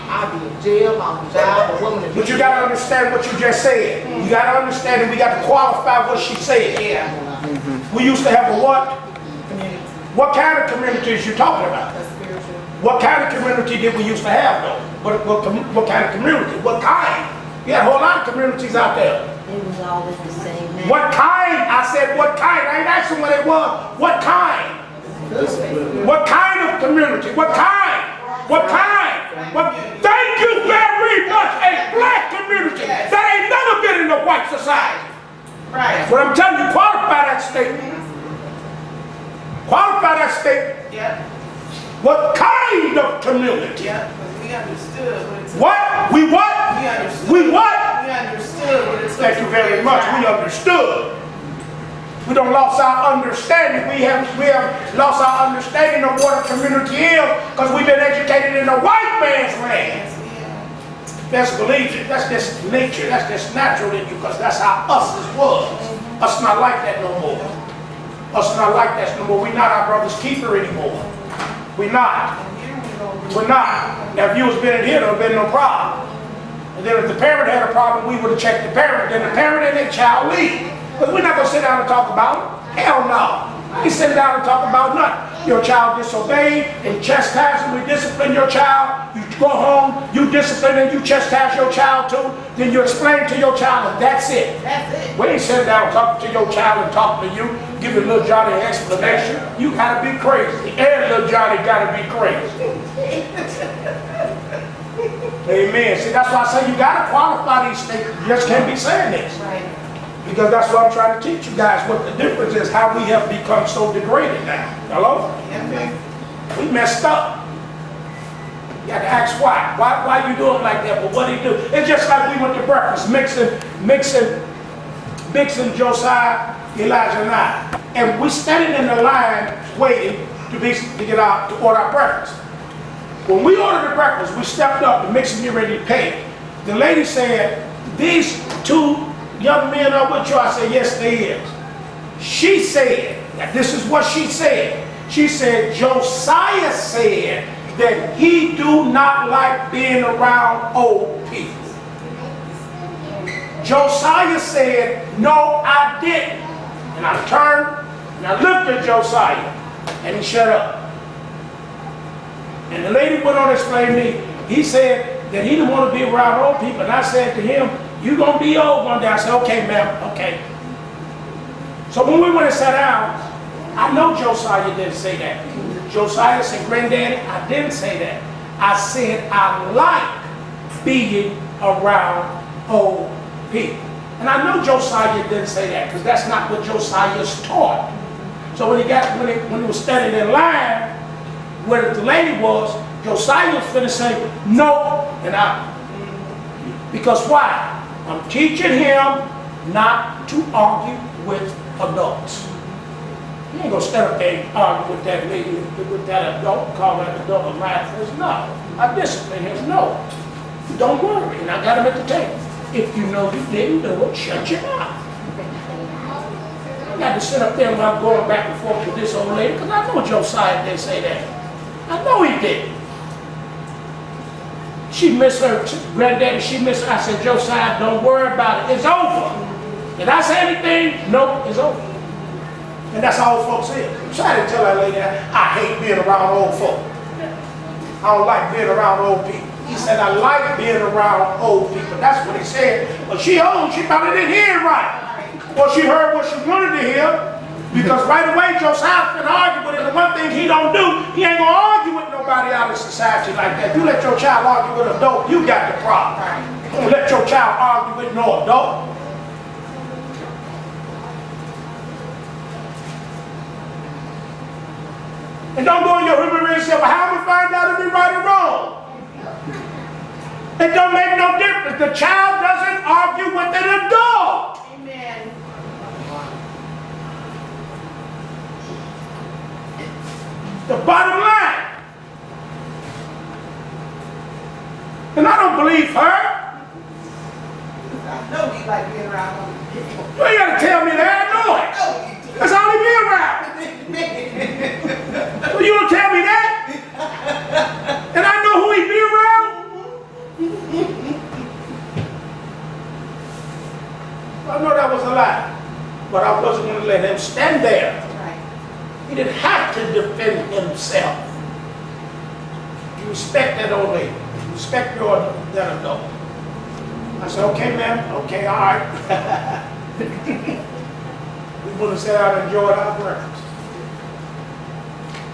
S3: I'll be in jail, I'll be job, a woman.
S1: But you got to understand what you just said. You got to understand and we got to qualify what she said.
S2: Yeah.
S1: We used to have a what?
S3: Community.
S1: What kind of communities you talking about?
S3: A spiritual.
S1: What kind of community did we used to have though? What kind of community? What kind? You had a whole lot of communities out there.
S4: It was always the same name.
S1: What kind? I said what kind. I ain't asking what it was. What kind? What kind of community? What kind? What kind? What? Thank you very much. A black community that ain't never been in the white society.
S2: Right.
S1: What I'm telling you, qualify that statement. Qualify that statement.
S2: Yep.
S1: What kind of community?
S2: Yep. Because we understood what it took.
S1: What? We what?
S2: We understood.
S1: We what?
S2: We understood what it took.
S1: Thank you very much. We understood. We don't lost our understanding. We have lost our understanding of what a community is because we've been educated in the white man's land. Best believe it. That's just nature. That's just natural in you because that's how us was. Us not like that no more. Us not like that no more. We're not our brother's keeper anymore. We're not. We're not. Now if you was been in here, there would have been no problem. And then if the parent had a problem, we would have checked the parent. Then the parent and their child leave. But we're not going to sit down and talk about it. Hell no. We sit down and talk about nothing. Your child disobeyed and chastise and we discipline your child. You go home, you discipline and you chastise your child too. Then you explain to your child and that's it.
S2: That's it.
S1: We ain't sitting down talking to your child and talking to you, giving little Johnny an explanation. You gotta be crazy. And little Johnny gotta be crazy. Amen. See, that's why I say you gotta qualify these things. You just can't be saying this.
S2: Right.
S1: Because that's what I'm trying to teach you guys, what the difference is, how we have become so degraded now. Hello?
S2: Yep.
S1: We messed up. You have to ask why. Why you doing like that? But what do you do? It's just like we went to breakfast, mixing Josiah, Elijah and I. And we standing in the line waiting to get out to order our breakfast. When we ordered the breakfast, we stepped up and mixing get ready to pay. The lady said, these two young men are with you? I said, yes, they is. She said, now this is what she said. She said, Josiah said that he do not like being around old people. Josiah said, no, I didn't. And I turned and I looked at Josiah and he shut up. And the lady went on to explain to me, he said that he didn't want to be around old people. And I said to him, you gonna be old one day. I said, okay, ma'am, okay. So when we went and sat down, I know Josiah didn't say that. Josiah said, granddaddy, I didn't say that. I said, I like being around old people. And I know Josiah didn't say that because that's not what Josiah's taught. So when he was standing in line where the lady was, Josiah was finna say, no, and because why? I'm teaching him not to argue with adults. You ain't gonna stand up there and argue with that lady, with that adult, call that adult a liar. No, I discipline him. No, don't worry. And I got him at the table. If you know you didn't do it, shut your mouth. I got to sit up there when I'm going back and forth with this old lady because I know Josiah didn't say that. I know he didn't. She missed her, granddaddy, she missed her. I said, Josiah, don't worry about it. It's over. Did I say anything? No, it's over. And that's how old folks is. I'm trying to tell that lady, I hate being around old folk. I don't like being around old people. He said, I like being around old people. That's what he said. But she old, she probably didn't hear it right. Well, she heard what she wanted to hear. Because right away, Josiah's gonna argue with it. The one thing he don't do, he ain't gonna argue with nobody out of society like that. You let your child argue with an adult, you got the problem. Don't let your child argue with no adult. And don't go in your human and say, well, how do we find out if we're right or wrong? It don't make no difference. The child doesn't argue with an adult.
S2: Amen.
S1: The bottom line. And I don't believe her.
S2: I know you like being around them.
S1: You ain't got to tell me that. I know it. That's all he be around. So you don't tell me that? And I know who he be around? I know that was a lie. But I wasn't going to let him stand there. He didn't have to defend himself. You respect that old lady. You respect that adult. I said, okay, ma'am. Okay, all right. We want to sit out and enjoy our breakfast.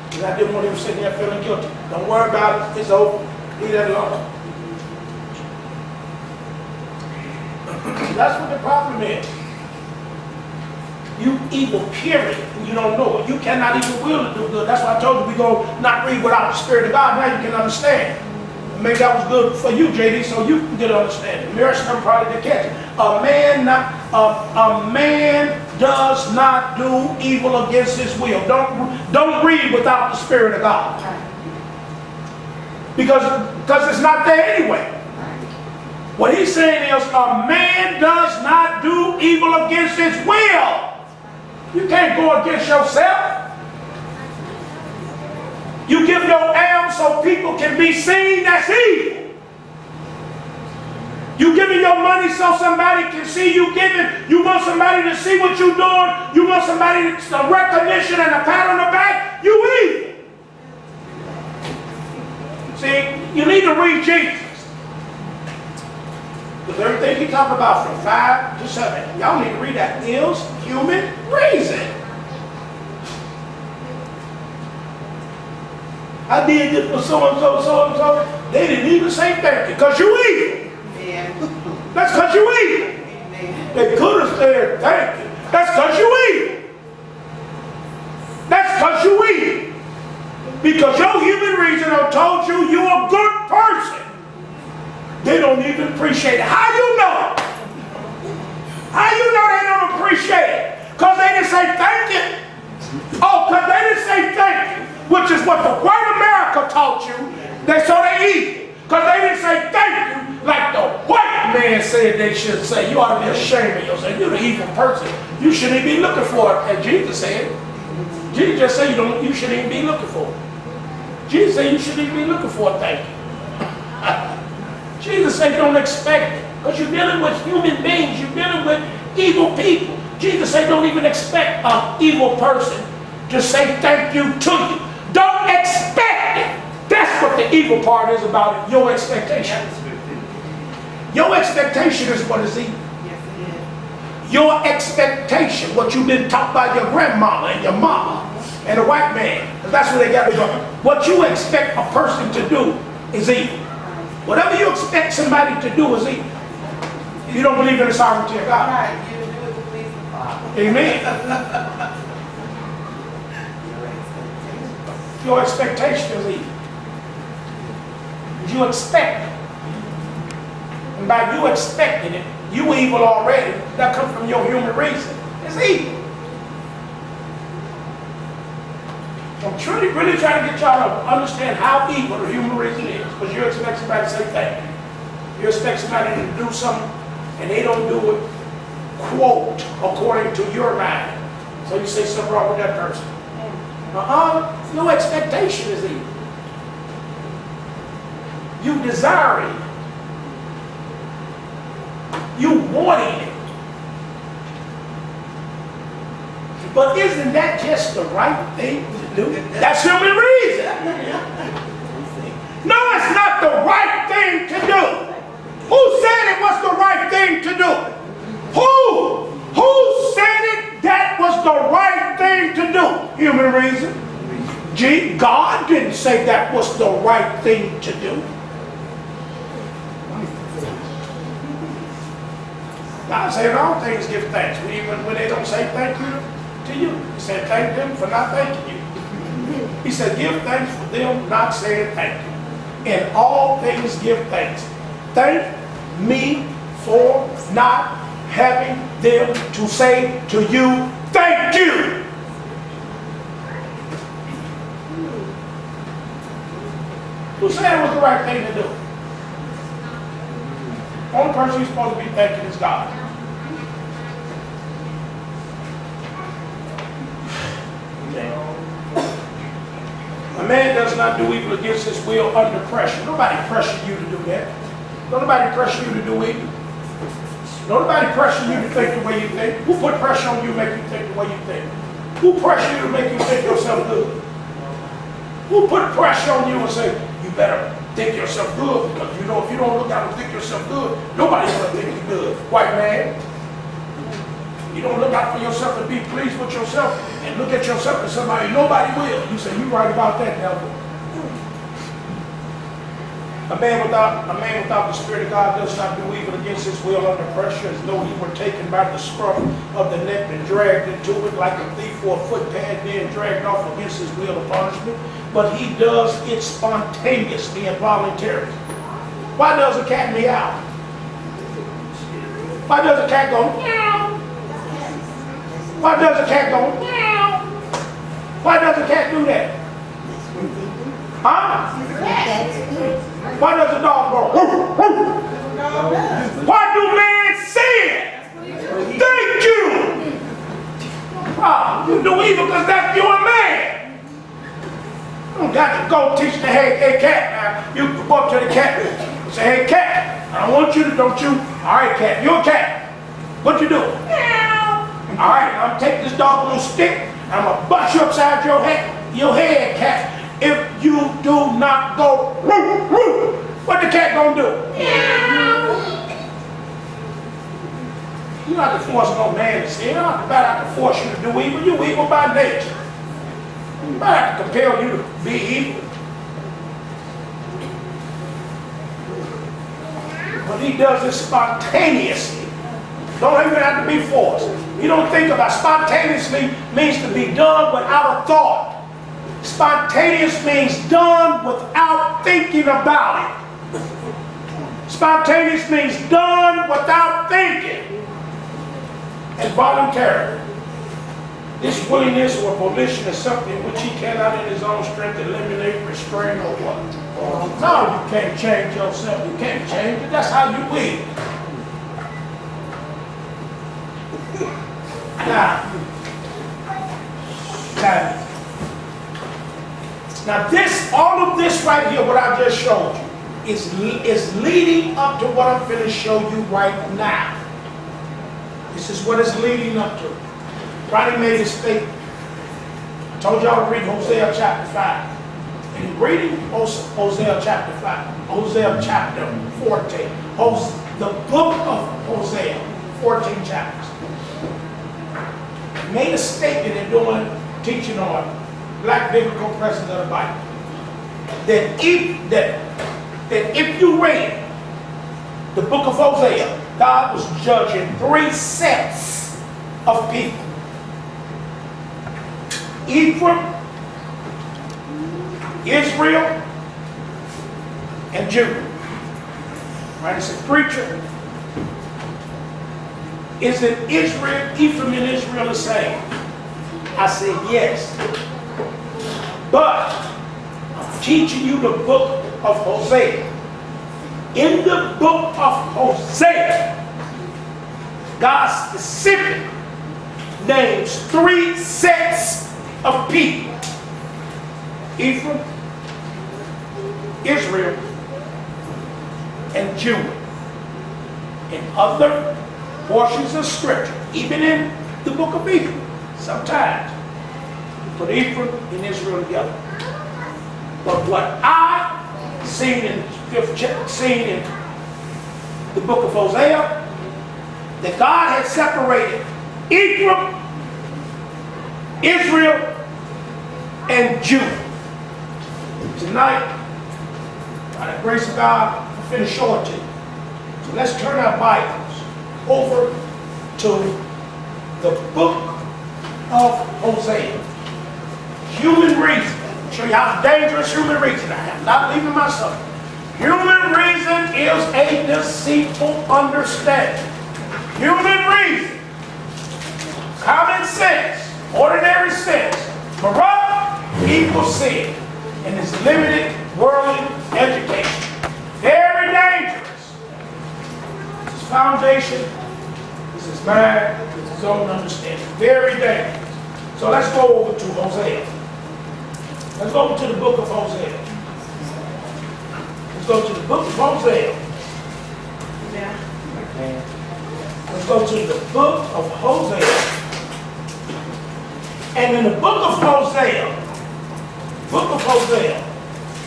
S1: Because I didn't want him sitting there feeling guilty. Don't worry about it. It's over. Leave that alone. That's what the problem is. You evil, period. And you don't know it. You cannot even will to do good. That's why I told you we go not read without the Spirit of God. Now you can understand. Maybe that was good for you, JD, so you can get understanding. Mirror some probably to catch it. A man does not do evil against his will. Don't read without the Spirit of God. Because it's not there anyway. What he's saying is a man does not do evil against his will. You can't go against yourself. You give your alms so people can be seen, that's evil. You giving your money so somebody can see you giving. You want somebody to see what you're doing. You want somebody to recognition and a pat on the back. You evil. See, you need to read Jesus. Because everything he talked about from 5 to 7, y'all need to read that, is human reason. I did this for so-and-so, so-and-so. They didn't even say thank you because you evil.
S2: Amen.
S1: That's because you evil.
S2: Amen.
S1: They could have said thank you. That's because you evil. That's because you evil. Because your human reason have told you you're a good person. They don't even appreciate it. How you know? How you know they don't appreciate it? Because they didn't say thank you. Oh, because they didn't say thank you, which is what the white America taught you. So they evil. Because they didn't say thank you like the white man said they should say. You ought to be ashamed of yourself. You're the evil person. You shouldn't even be looking for it, as Jesus said. Jesus just said you shouldn't even be looking for it. Jesus said you shouldn't even be looking for a thank you. Jesus said don't expect it. Because you're dealing with human beings. You're dealing with evil people. Jesus said don't even expect an evil person to say thank you to you. Don't expect it. That's what the evil part is about it. Your expectation. Your expectation is what is evil.
S2: Yes, it is.
S1: Your expectation, what you've been taught by your grandmama and your mama and a white man. That's what they got to do. What you expect a person to do is evil. Whatever you expect somebody to do is evil. You don't believe in the sovereignty of God.
S2: Right, you do it to please the Father.
S1: Amen. Your expectation is evil. You expect it. And by you expecting it, you evil already. That comes from your human reason. It's evil. So I'm really trying to get y'all to understand how evil the human reason is. Because you expect somebody to say thank you. You expect somebody to do something and they don't do it, quote, according to your mind. So you say something wrong with that person. Your expectation is evil. You desiring it. You wanting it. But isn't that just the right thing to do? That's human reason. No, it's not the right thing to do. Who said it was the right thing to do? Who said it that was the right thing to do? Human reason. God didn't say that was the right thing to do. God said all things give thanks. Even when they don't say thank you to you. He said thank them for not thanking you. He said give thanks for them not saying thank you. In all things give thanks. Thank me for not having them to say to you thank you. Who said it was the right thing to do? The only person you're supposed to be thanking is God. A man does not do evil against his will under pressure. Nobody pressured you to do that. Nobody pressured you to do evil. Nobody pressured you to think the way you think. Who put pressure on you to make you think the way you think? Who pressured you to make you think yourself good? Who put pressure on you and say, you better think yourself good? Because you know, if you don't look out and think yourself good, nobody's going to think you good. White man. You don't look out for yourself and be pleased with yourself and look at yourself as somebody, nobody will. You say, you right about that, devil. A man without the Spirit of God does not do evil against his will under pressure, as though he were taken by the scruff of the neck and dragged into it, like a thief or a footpad being dragged off against his will of punishment. But he does it spontaneously and voluntarily. Why does a cat meow? Why does a cat go meow? Why does a cat go meow? Why does a cat do that? Huh? Why does the dog go? Why do men sin? Thank you. You do evil because that's you a man. You don't got to go teach the hey cat. Now you go up to the cat and say, hey cat, I don't want you to, don't you? All right, cat, you're a cat. What you do? Meow. All right, I'm gonna take this dog on a stick and I'm gonna bust you upside your head, cat. If you do not go, woo, woo, what the cat gonna do? Meow. You don't have to force no man to sin. You don't have to force you to do evil. You evil by nature. You might have to compel you to be evil. But he does it spontaneously. Don't even have to be forced. You don't think about spontaneously means to be done without a thought. Spontaneous means done without thinking about it. Spontaneous means done without thinking and voluntarily. This willingness or volition is something which he cannot in his own strength eliminate, restrain, or what? No, you can't change yourself. You can't change it. That's how you will. Now this, all of this right here, what I just showed you, is leading up to what I'm going to show you right now. This is what it's leading up to. Ronnie made a statement. I told y'all to read Hosea chapter 5. And reading Hosea chapter 5, Hosea chapter 14, the book of Hosea, 14 chapters. He made a statement in doing teaching on black biblical presence of the Bible. That if you read the book of Hosea, God was judging 3 sets of people. Ephraim, Israel, and Judah. Right? It's a preacher. Is it Israel, Ephraim and Israel the same? I said yes. But I'm teaching you the book of Hosea. In the book of Hosea, God specifically names 3 sets of people. Ephraim, Israel, and Judah. In other portions of scripture, even in the book of Ephraim, sometimes you put Ephraim and Israel together. But what I seen in the book of Hosea, that God had separated Ephraim, Israel, and Judah. Tonight, by the grace of God, I'm going to show it to you. So let's turn our Bibles over to the book of Hosea. Human reason. I'll show you how dangerous human reason I am. Not leaving myself. Human reason is a deceitful understanding. Human reason, common sense, ordinary sense, corrupt equals sin, and it's limited worldly education. Very dangerous. This is foundation, this is mind, this is own understanding. Very dangerous. So let's go over to Hosea. Let's go over to the book of Hosea. Let's go to the book of Hosea.
S2: Yeah.
S1: Let's go to the book of Hosea. And in the book of Hosea,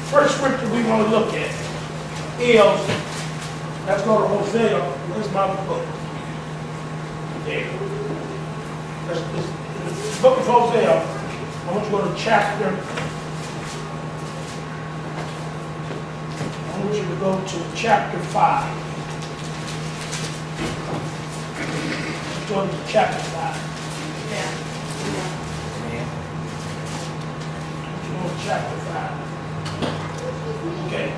S1: first scripture we want to look at is, let's go to Hosea. Where's my book? There. The book of Hosea, I want you to go to chapter want you to go to chapter 5. Go to chapter 5.
S2: Yeah.
S1: Go to chapter 5. Okay.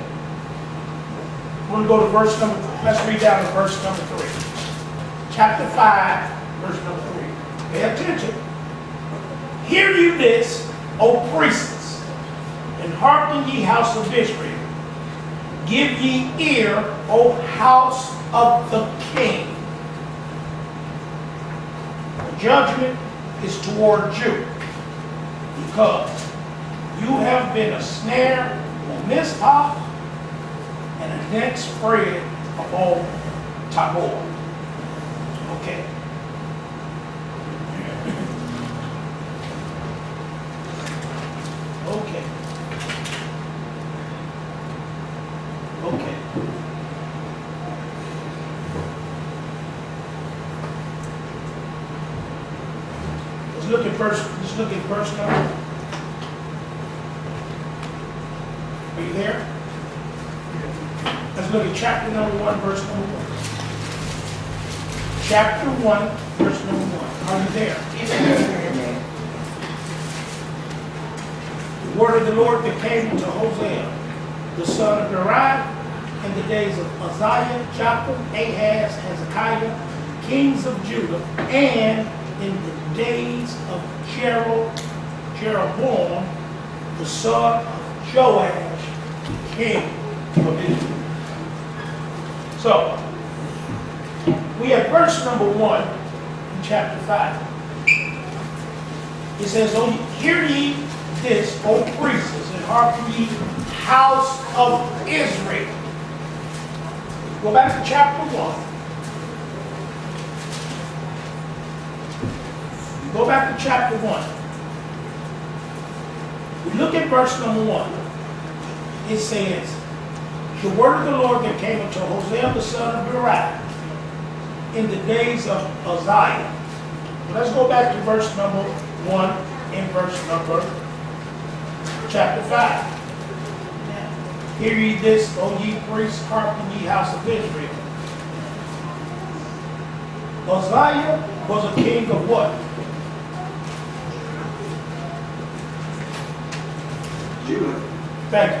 S1: We're going to go to verse number, let's read down to verse number 3. Chapter 5, verse number 3. Pay attention. Hear you this, O priests, and hearken ye house of Israel. Give ye ear, O house of the king. The judgment is toward you, because you have been a snare on Mizpah and a net spread upon Tabor. Okay. Okay. Okay. Let's look at verse number. Are you there? Let's look at chapter number 1, verse number 1. Chapter 1, verse number 1. Are you there? The word of the Lord that came to Hosea, the son of Berai, in the days of Uzziah, Jotham, Ahaz, Hezekiah, kings of Judah, and in the days of Jeroboam, the son of Joash, king of Israel. So, we have verse number 1 in chapter 5. It says, "O hear ye this, O priests, and hearken ye, house of Israel." Go back to chapter 1. Go back to chapter 1. We look at verse number 1. It says, "The word of the Lord that came unto Hosea the son of Berai in the days of Uzziah." Let's go back to verse number 1 and verse number chapter 5. "Hear ye this, O ye priests, hearken ye house of Israel." Uzziah was a king of what?
S5: Judah.
S1: Thank you.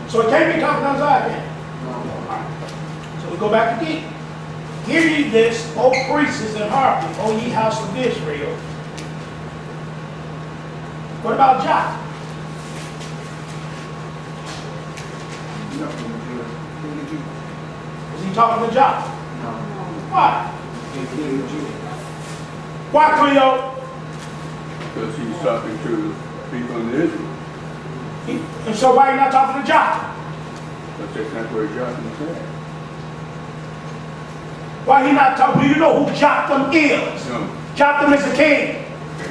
S1: So it can't be talking about Uzziah again. So we go back again. "Hear ye this, O priests, and hearken, O ye house of Israel." What about Jotham? Was he talking to Jotham? Why? Why, Cleo?
S5: Because he's talking to people in Israel.
S1: And so why are you not talking to Jotham?
S5: But that's not where Jotham said.
S1: Why he not talking? Do you know who Jotham is?
S5: No.
S1: Jotham is the king.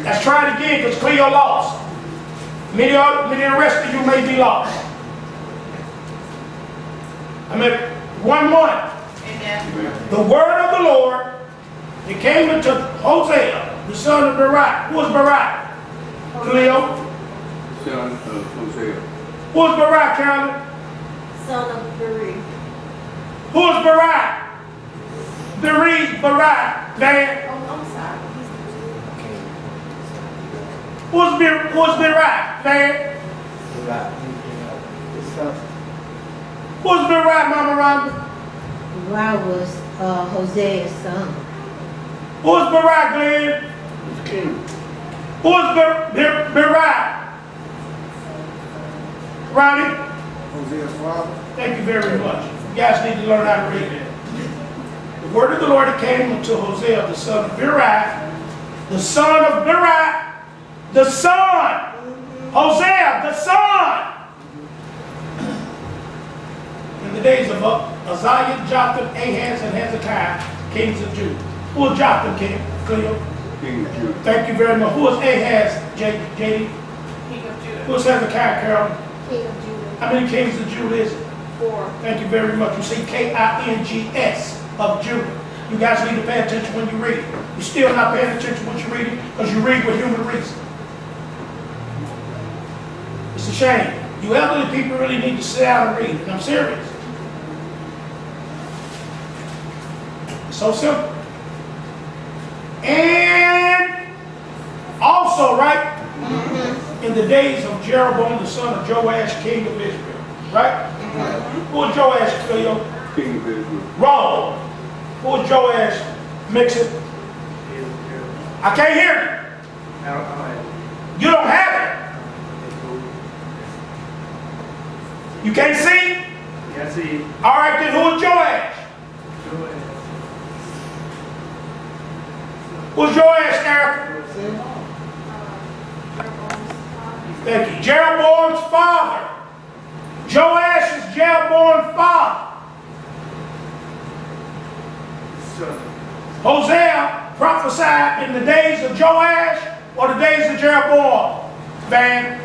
S1: Let's try it again because Cleo lost. Many of the rest of you may be lost. I mean, 1-1.
S2: Amen.
S1: The word of the Lord, it came into Hosea, the son of Berai. Who was Berai? Cleo.
S5: Son of Hosea.
S1: Who was Berai, Carolyn?
S4: Son of Berai.
S1: Who was Berai? Berai, man.
S2: Oh, I'm sorry.
S1: Who was Berai, man? Who was Berai, Mama Rhonda?
S4: Berai was Hosea's son.
S1: Who was Berai, Glenn? Who was Berai? Ronnie?
S6: Hosea's father.
S1: Thank you very much. You guys need to learn how to read it. The word of the Lord came unto Hosea, the son of Berai, the son of Berai, the son. Hosea, the son. In the days of Uzziah, Jotham, Ahaz, and Hezekiah, kings of Judah. Who was Jotham, king? Cleo?
S5: King of Judah.
S1: Thank you very much. Who was Ahaz, JD?
S2: King of Judah.
S1: Who was Hezekiah, Carol?
S4: King of Judah.
S1: How many kings of Judah is it?
S2: 4.
S1: Thank you very much. You see Kings of Judah. You guys need to pay attention when you read. You're still not paying attention when you're reading because you read with human reason. It's a shame. You elderly people really need to sit down and read. And I'm serious. So simple. And also, right, in the days of Jeroboam, the son of Joash, king of Israel, right? Who was Joash, Cleo?
S5: King of Israel.
S1: Wrong. Who was Joash? Mix it. I can't hear you. You don't have it. You can't see?
S6: Yeah, I see.
S1: All right, then who was Joash? Who's Joash, Erica? Thank you. Jeroboam's father. Joash is Jeroboam's father. Hosea prophesied in the days of Joash or the days of Jeroboam. Van.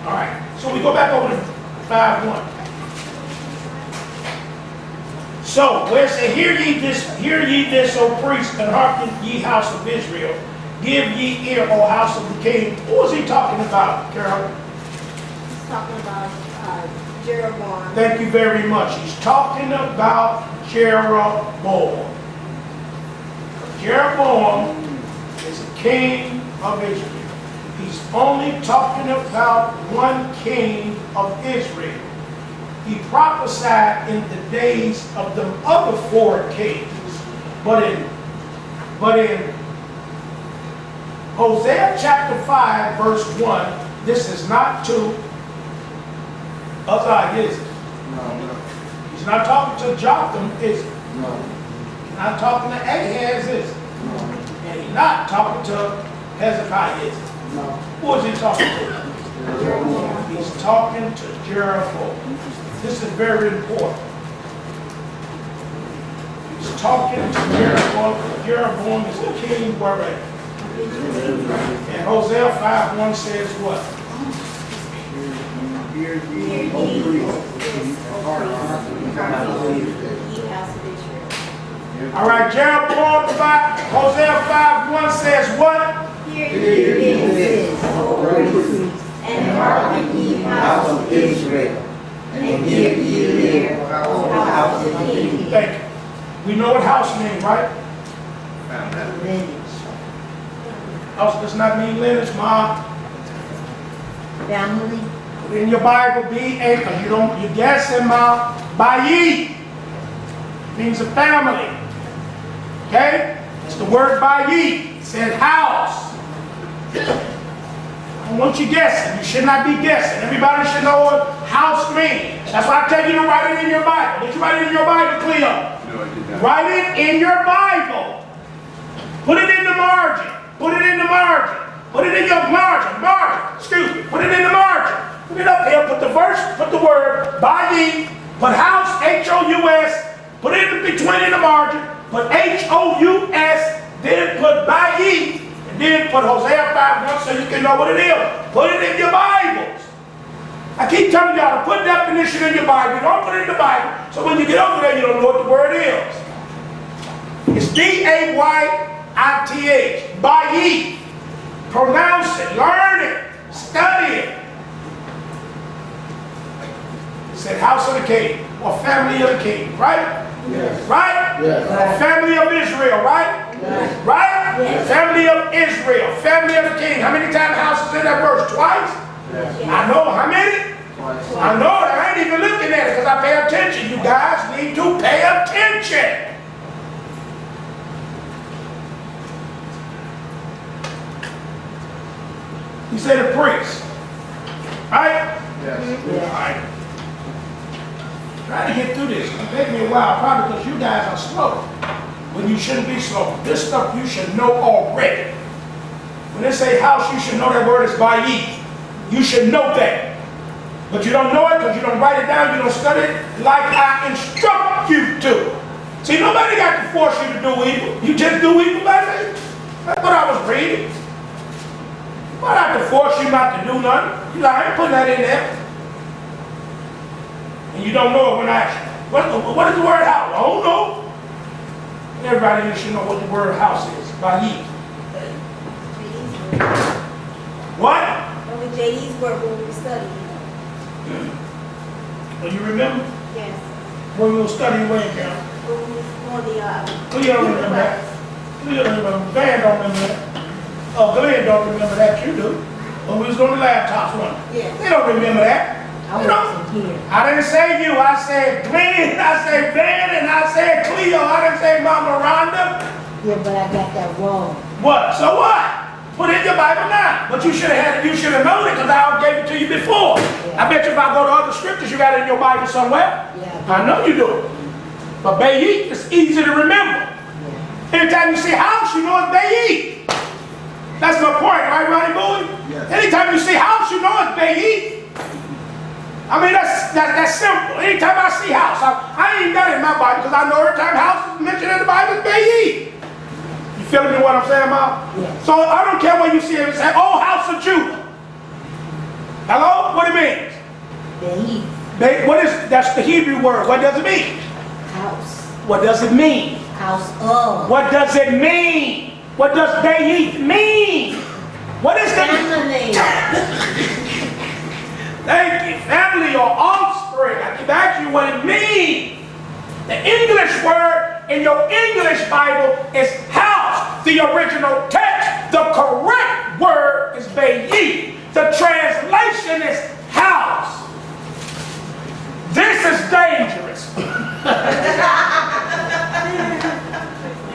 S1: All right. So we go back over to 5:1. So where it says, hear ye this, O priests, and hearken ye house of Israel. Give ye ear, O house of the king. Who is he talking about, Carol?
S4: He's talking about Jeroboam.
S1: Thank you very much. He's talking about Jeroboam. Jeroboam is a king of Israel. He's only talking about one king of Israel. He prophesied in the days of the other 4 kings. But in Hosea chapter 5, verse 1, this is not to Uzziah, is it?
S7: No.
S1: He's not talking to Jotham, is it?
S7: No.
S1: He's not talking to Ahaz, is it?
S7: No.
S1: And he's not talking to Hezekiah, is it?
S7: No.
S1: Who is he talking to? He's talking to Jeroboam. This is very important. He's talking to Jeroboam. Jeroboam is the king wherever. And Hosea 5:1 says what?
S7: Hear ye, O priests, hearken ye house of Israel.
S1: All right, Jeroboam 5, Hosea 5:1 says what?
S4: Hear ye this, O priests, and hearken ye house of Israel, and give ye ear, O house of the king.
S1: Thank you. We know what house means, right?
S4: Lineage.
S1: House does not mean lineage, Ma.
S4: Family.
S1: In your Bible, B-A, because you're guessing, Ma. Bayi means a family. Okay? It's the word Bayi. It said house. I don't want you guessing. You should not be guessing. Everybody should know what house means. That's why I tell you to write it in your Bible. Did you write it in your Bible, Cleo?
S5: No, I did not.
S1: Write it in your Bible. Put it in the margin. Put it in the margin. Put it in your margin. Excuse me. Put it in the margin. Put it up here. Put the verse. Put the word Bayi. Put house, H-O-U-S. Put it in between in the margin. Put H-O-U-S. Then put Bayi. And then put Hosea 5:1 so you can know what it is. Put it in your Bibles. I keep telling y'all to put definition in your Bible. Don't put it in the Bible. So when you get over there, you don't know what the word is. It's B-A-Y-I-T-H. Bayi. Pronounce it. Learn it. Study it. It said house of the king or family of the king. Right?
S7: Yes.
S1: Right?
S7: Yes.
S1: Or family of Israel. Right?
S7: Yes.
S1: Right?
S4: Yes.
S1: Family of Israel. Family of the king. How many times house is in that verse? Twice?
S7: Yes.
S1: I know. How many?
S7: Twice.
S1: I know that. I ain't even looking at it because I pay attention. You guys need to pay attention. He said a priest. Right?
S7: Yes.
S1: All right. Try to get through this. It'll take me a while, probably because you guys are slow. When you shouldn't be slow. This stuff you should know already. When they say house, you should know that word is Bayi. You should know that. But you don't know it because you don't write it down, you don't study it like I instruct you to. See, nobody got to force you to do evil. You just do evil by faith. That's what I was reading. I don't have to force you not to do nothing. You know, I ain't putting that in there. And you don't know it when I ask you. What is the word house? I don't know. And everybody should know what the word house is. Bayi. What?
S4: Only JD's word when we study.
S1: Do you remember
S7: Yes.
S1: when we were studying Wayne County?
S7: For the,
S1: You don't remember that. You don't remember. Van don't remember that. Oh, Glenn don't remember that. You do. When we was on the laptops one.
S3: Yeah.
S1: They don't remember that.
S4: I
S1: You know?
S4: wasn't here.
S1: I didn't say you. I said Glenn. I said Van, and I said Cleo. I didn't say Mama Rhonda.
S4: Yeah, but I got that wrong.
S1: What? So what? Put it in your Bible now. But you should have had it. You should have known it because I gave it to you before. I bet you if I go to other scriptures, you got it in your Bible somewhere.
S4: Yeah.
S1: I know you do. But Bayit is easy to remember. Anytime you see house, you know it's Bayit. That's my point, right, Ronnie Bowie?
S5: Yes.
S1: Anytime you see house, you know it's Bayit. I mean, that's simple. Anytime I see house, I ain't got it in my Bible because I know every time house is mentioned in the Bible is Bayit. You feeling me what I'm saying, Mom?
S4: Yes.
S1: So I don't care what you see it say, oh, house of Judah. Hello? What it means?
S4: The
S1: That's the Hebrew word. What does it mean?
S4: house.
S1: What does it mean?
S4: House of.
S1: What does it mean? What does Bayit mean? What is the
S4: Family.
S1: Thank you, family or offspring? I keep asking you what it means. The English word in your English Bible is house, the original text. The correct word is Bayit. The translation is house. This is dangerous.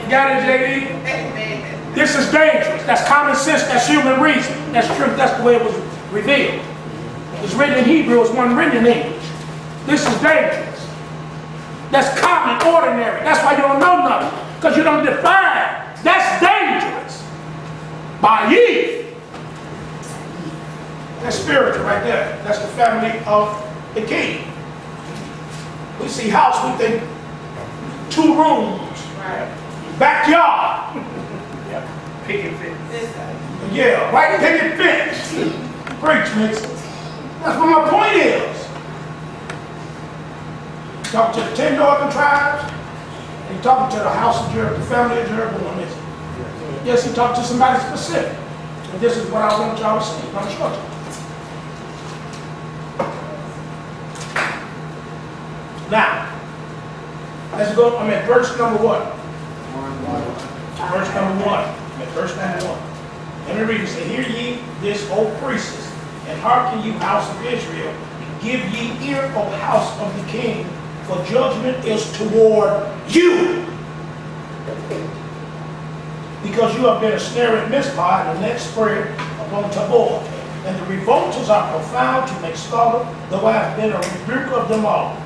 S1: You got it, JD?
S2: Amen.
S1: This is dangerous. That's common sense. That's human reason. That's truth. That's the way it was revealed. It's written in Hebrew. It's one written in English. This is dangerous. That's common, ordinary. That's why you don't know nothing. Because you don't define. That's dangerous. By ye. That's spiritual right there. That's the family of the king. We see house, we think 2 rooms.
S2: Right.
S1: Backyard. Yeah, picket fence.
S2: This guy.
S1: Yeah, right picket fence. Preach, mix. That's what my point is. Talk to the 10 northern tribes, and he talking to the house of Jeroboam, the family of Jeroboam. Yes, he talked to somebody specific. And this is what I want y'all to see. I'm going to show you. Now, let's go. I'm at verse number what? Verse number 1. I'm at verse number 1. Let me read it. Say, hear ye this, O priests, and hearken you, house of Israel. Give ye ear, O house of the king, for judgment is toward you. Because you have been a snare at Mizpah, and the net spread upon Tabor. And the revolters are profound to make scarlet, though I have been a rebuker of them all.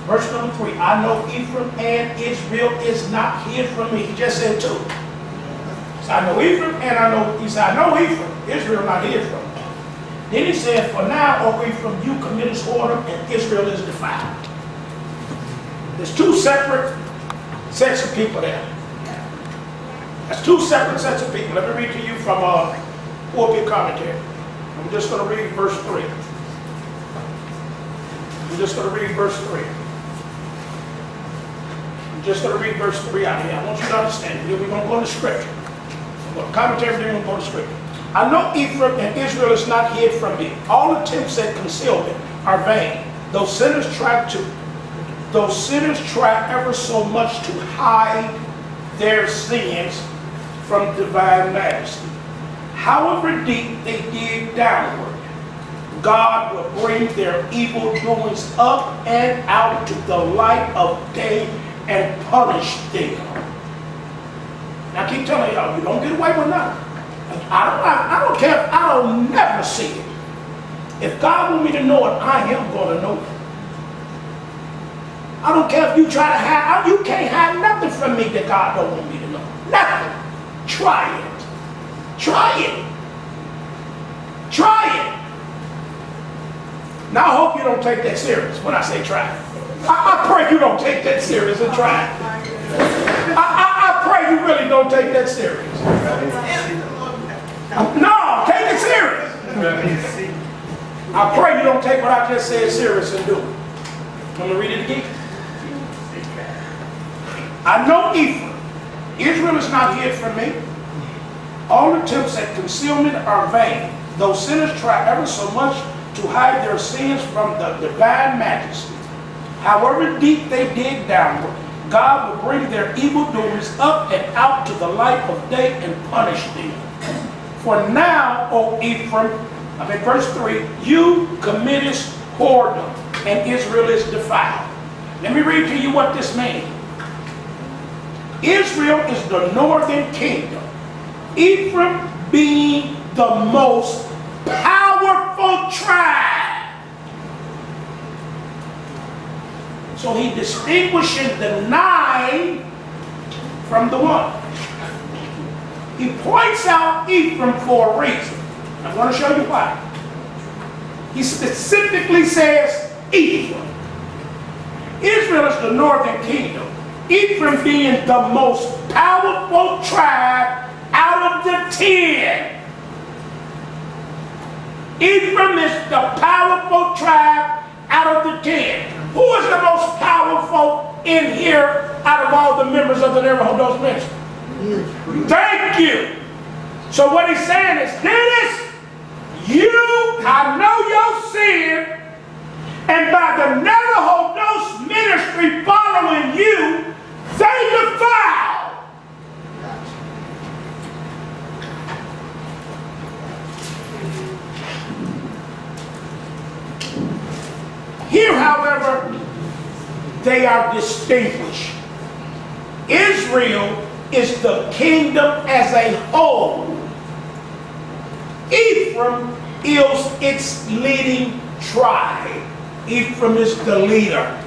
S1: Verse number 3, I know Ephraim and Israel is not hid from me. He just said 2. So I know Ephraim and I know, he said, I know Ephraim, Israel not hid from me. Then he said, for now, O Ephraim, you committed whoredom and Israel is defiled. There's 2 separate sets of people there. That's 2 separate sets of people. Let me read to you from pulpit commentary. I'm just going to read verse 3. I'm just going to read verse 3. I'm just going to read verse 3 out here. I want you to understand it. We're going to go to scripture. I'm going to commentary, then we're going to go to scripture. I know Ephraim and Israel is not hid from me. All attempts at concealment are vain. Those sinners try ever so much to hide their sins from divine majesty. However deep they dig downward, God will bring their evil doings up and out to the light of day and punish them. Now I keep telling y'all, you don't get away with nothing. I don't care if I don't never see it. If God wants me to know it, I am going to know it. I don't care if you try to hide. You can't hide nothing from me that God don't want me to know. Nothing. Try it. Try it. Try it. Now I hope you don't take that serious when I say try it. I pray you don't take that serious and try it. I pray you really don't take that serious. No, take it serious. I pray you don't take what I just said serious and do it. Let me read it again. I know Ephraim. Israel is not hid from me. All attempts at concealment are vain. Though sinners try ever so much to hide their sins from the divine majesty. However deep they dig downward, God will bring their evildoers up and out to the light of day and punish them. For now, O Ephraim, verse 3, you committest whoredom, and Israel is defiled. Let me read to you what this means. Israel is the northern kingdom, Ephraim being the most powerful tribe. So he distinguishes the 9 from the 1. He points out Ephraim for a reason. I'm going to show you why. He specifically says Ephraim. Israel is the northern kingdom, Ephraim being the most powerful tribe out of the 10. Ephraim is the powerful tribe out of the 10. Who is the most powerful in here out of all the members of the neighborhood those mentioned? Thank you. So what he's saying is, Dennis, I know your sin, and by the Navajo Ghost ministry following you, they defile. Here, however, they are distinguished. Israel is the kingdom as a whole. Ephraim is its leading tribe. Ephraim is the leader.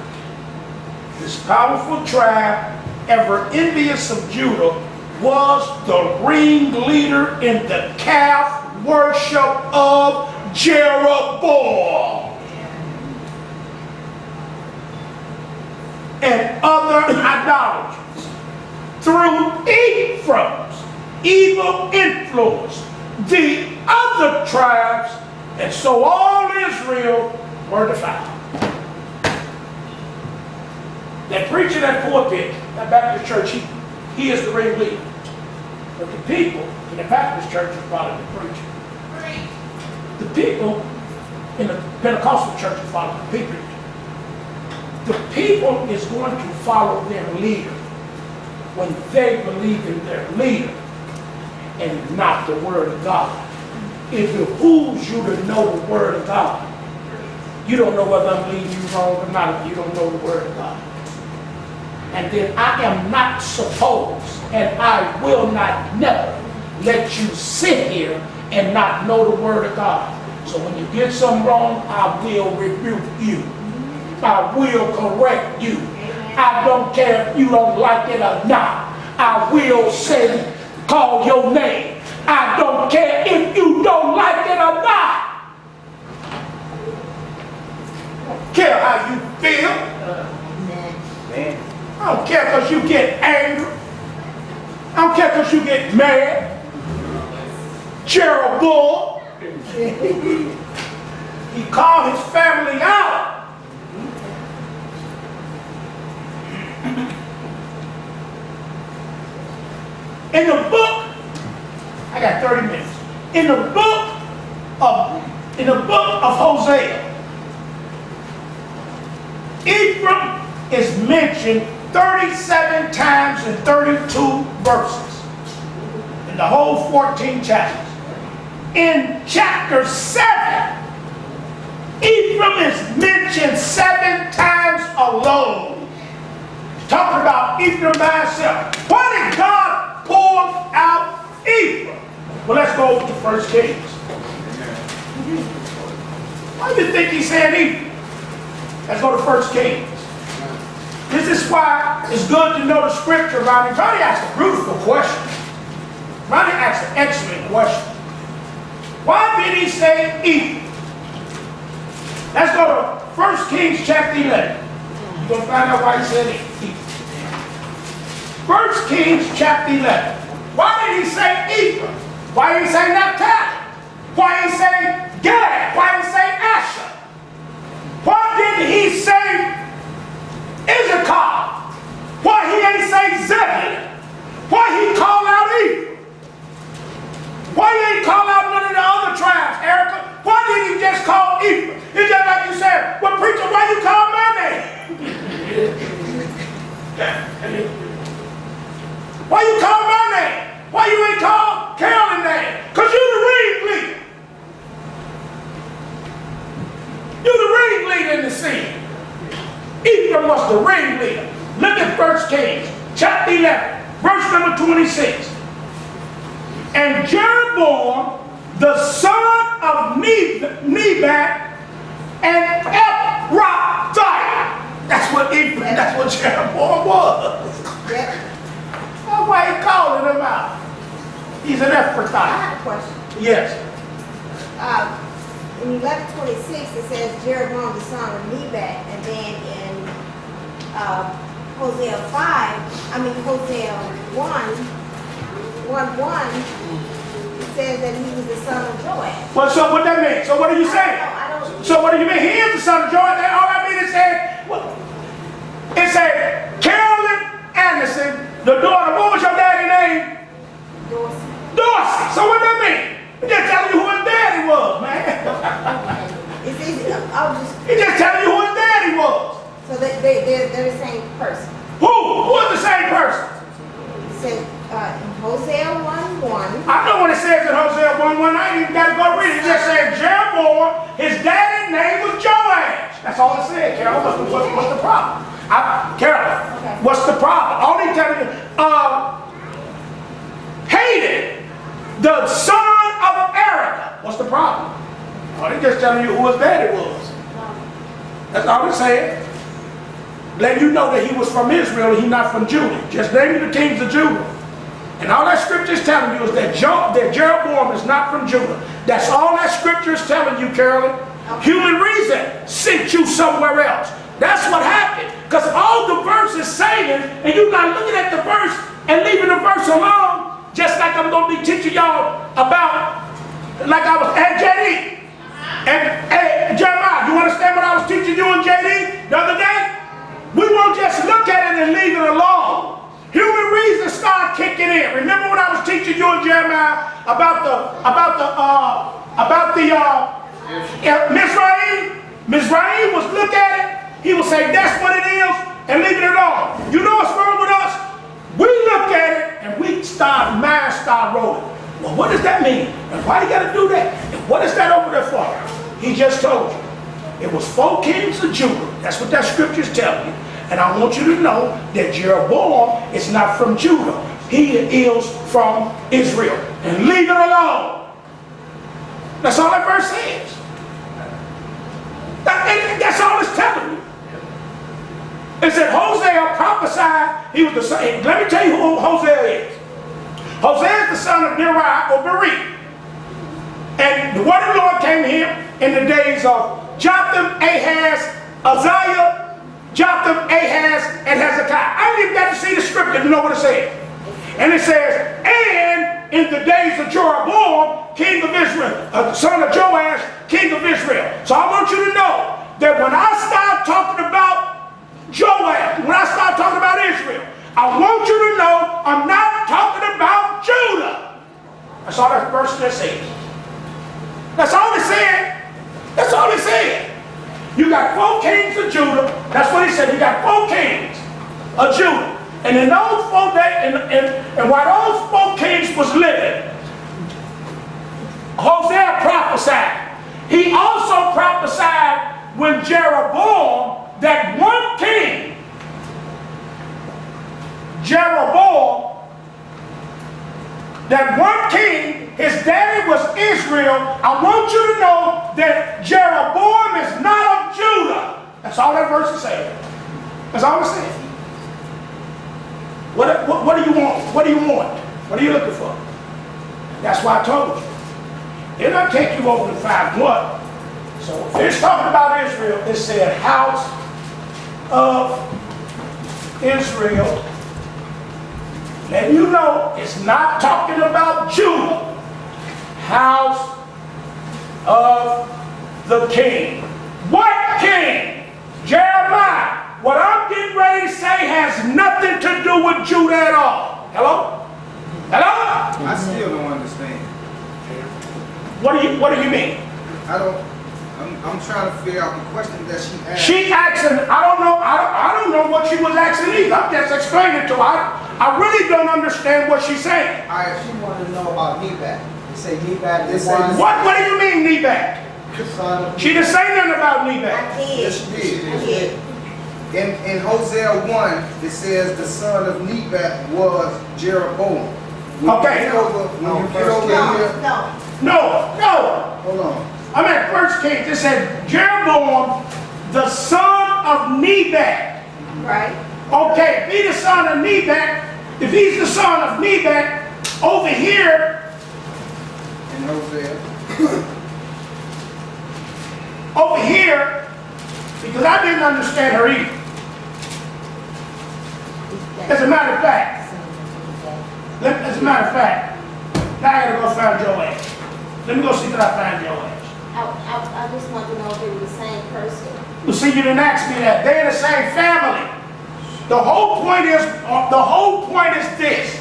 S1: This powerful tribe, ever envious of Judah, was the ringleader in the calf worship of Jeroboam and other idolatries. Through Ephraim's evil influence, the other tribes, and so all Israel were defiled. That preacher, that pulpit, that Baptist church, he is the ringleader. But the people in the Baptist church are following the preacher. The people in the Pentecostal church are following the preacher. The people is going to follow their leader when they believe in their leader and not the word of God. It behooves you to know the word of God. You don't know whether I'm leading you wrong or not if you don't know the word of God. And then I am not supposed, and I will not never let you sit here and not know the word of God. So when you get something wrong, I will rebuke you. I will correct you. I don't care if you don't like it or not. I will say, call your name. I don't care if you don't like it or not. I don't care how you feel. I don't care because you get angry. I don't care because you get mad. Jeroboam, he called his family out. In the book, I got 30 minutes. In the book of Hosea, Ephraim is mentioned 37 times in 32 verses in the whole 14 chapters. In chapter 7, Ephraim is mentioned 7 times alone. Talking about Ephraim by itself. Why did God pull out Ephraim? Well, let's go to 1 Kings. Why do you think he said Ephraim? Let's go to 1 Kings. This is why it's good to know the scripture, Ronnie. Ronnie asked a beautiful question. Ronnie asked an excellent question. Why did he say Ephraim? Let's go to 1 Kings chapter 11. You're going to find out why he said Ephraim. 1 Kings chapter 11. Why did he say Ephraim? Why did he say Naphtali? Why did he say Gad? Why did he say Asher? Why did he say Issachar? Why he ain't say Zebulun? Why he call out Ephraim? Why he ain't call out none of the other tribes, Erica? Why did he just call Ephraim? It's just like you said, well, preacher, why you call my name? 26. And Jeroboam, the son of Nebat, and Ephrathite. That's what Jeroboam was.
S3: Yep.
S1: That's why he calling him out. He's an
S7: I
S1: Ephrathite.
S7: have a question.
S1: Yes.
S7: In 11:26, it says Jeroboam the son of Nebat, and then in Hosea 1:1, it says that he was the son of Joab.
S1: Well, so what that mean? So what are you saying?
S7: I don't.
S1: So what do you mean? He is the son of Joab. All that means it said Carolyn Anderson, the daughter. What was your daddy's name?
S7: Dorsey.
S1: Dorsey. So what that mean? He just telling you who his daddy was, man.
S7: It's easy. I'll just.
S1: He just telling you who his daddy was.
S7: So they're the same person.
S1: Who? Who is the same person?
S7: It says in Hosea 1:1.
S1: I know what it says in Hosea 1:1. I ain't even got to go read it. It just said Jeroboam, his daddy's name was Joash. That's all it said, Carol. What's the problem? Carol,
S7: Okay.
S1: what's the problem? All he telling you, hated the son of Erica. What's the problem? Oh, they just telling you who his daddy was. That's all it's saying. Let you know that he was from Israel and he's not from Judah. Just name the kings of Judah. And all that scripture is telling you is that Jeroboam is not from Judah. That's all that scripture is telling you, Carolyn. Human reason sent you somewhere else. That's what happened. Because all the verse is saying, and you're not looking at the verse and leaving the verse alone, just like I'm going to be teaching y'all about, like I was at JD. And hey, Jeremiah, you understand what I was teaching you in JD the other day? We won't just look at it and leave it alone. Human reason start kicking in. Remember when I was teaching you in Jeremiah about Mizraim? Mizraim was look at it, he would say that's what it is and leave it alone. You know what's wrong with us? We look at it and minds start rolling. Well, what does that mean? And why you got to do that? And what is that over there for? He just told you. It was 4 kings of Judah. That's what that scripture is telling you. And I want you to know that Jeroboam is not from Judah. He is from Israel. And leave it alone. That's all that verse says. That's all it's telling you. It said Hosea prophesied. He was the son. Let me tell you who Hosea is. Hosea is the son of Neri or Beri. And the word of the Lord came to him in the days of Jotham, Ahaz, Uzziah, Jotham, Ahaz, and Hezekiah. I didn't even get to see the scripture to know what it said. And it says, and in the days of Jeroboam, king of Israel, son of Joash, king of Israel. So I want you to know that when I start talking about Joash, when I start talking about Israel, I want you to know I'm not talking about Judah. That's all that verse that says. That's all it said. That's all it said. You got 4 kings of Judah. That's what he said. You got 4 kings of Judah. And in those 4 days, and while those 4 kings was living, Hosea prophesied. He also prophesied when Jeroboam, that one king, Jeroboam, that one king, his daddy was Israel. I want you to know that Jeroboam is not of Judah. That's all that verse is saying. That's all it's saying. What do you want? What do you want? What are you looking for? That's why I told you. Then I'll take you over to 5:1. So if it's talking about Israel, it said house of Israel. Let you know it's not talking about Judah. House of the king. What king? Jeremiah. What I'm getting ready to say has nothing to do with Judah at all. Hello? Hello?
S6: I still don't understand.
S1: What do you mean?
S6: I'm trying to figure out the question that she asked.
S1: She asking, I don't know what she was asking either. I'm just explaining to her. I really don't understand what she's saying.
S8: She wanted to know about Nebat. They say Nebat is
S1: What do you mean, Nebat? She didn't say nothing about Nebat.
S7: I did.
S6: Yes, she did.
S7: I did.
S6: In Hosea 1, it says the son of Nebat was Jeroboam.
S1: Okay.
S8: When you first came here,
S1: No.
S8: hold on.
S1: I'm at First Kings. It said Jeroboam, the son of Nebat.
S7: Right.
S1: Okay, if he's the son of Nebat, if he's the son of Nebat, over here,
S8: And Hosea.
S1: over here, because I didn't understand her either. As a matter of fact, now I gotta go find Joash. Let me go see if I find Joash.
S7: I just want to know if it was the same person.
S1: You see, you didn't ask me that. They're in the same family. The whole point is this.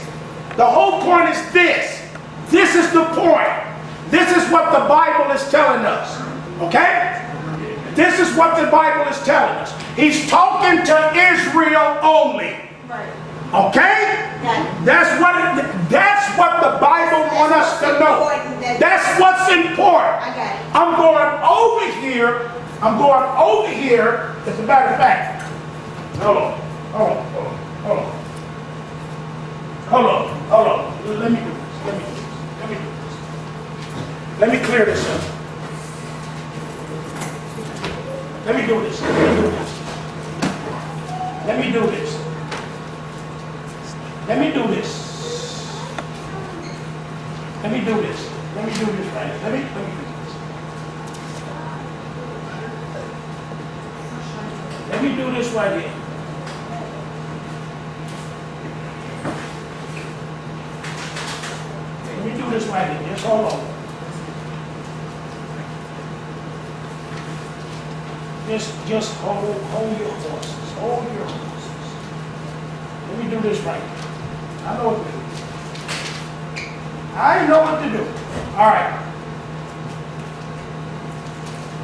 S1: The whole point is this. This is the point. This is what the Bible is telling us. Okay? This is what the Bible is telling us. He's talking to Israel only.
S7: Right.
S1: Okay? That's what the Bible wants us to know. That's what's important.
S7: I got it.
S1: I'm going over here. As a matter of fact, hold on. Let me do this. Let me clear this up. Let me do this. Let me do this right. Let me do this. Let me do this right here. Let me do this right here. Just hold on. Just hold your horses. Hold your horses. Let me do this right here. I know what to do. I know what to do. All right.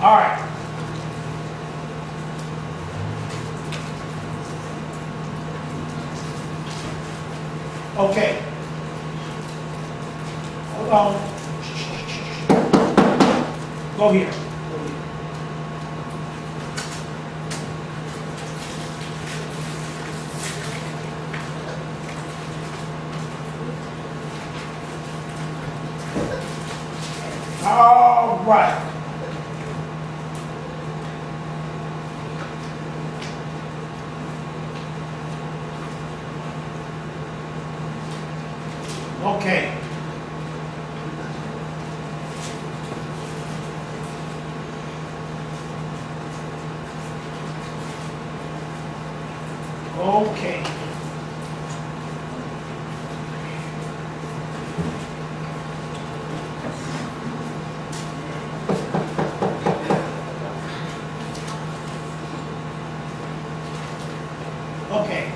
S1: All right. Okay. Hold on. Go here. All right. Okay. Okay. Okay.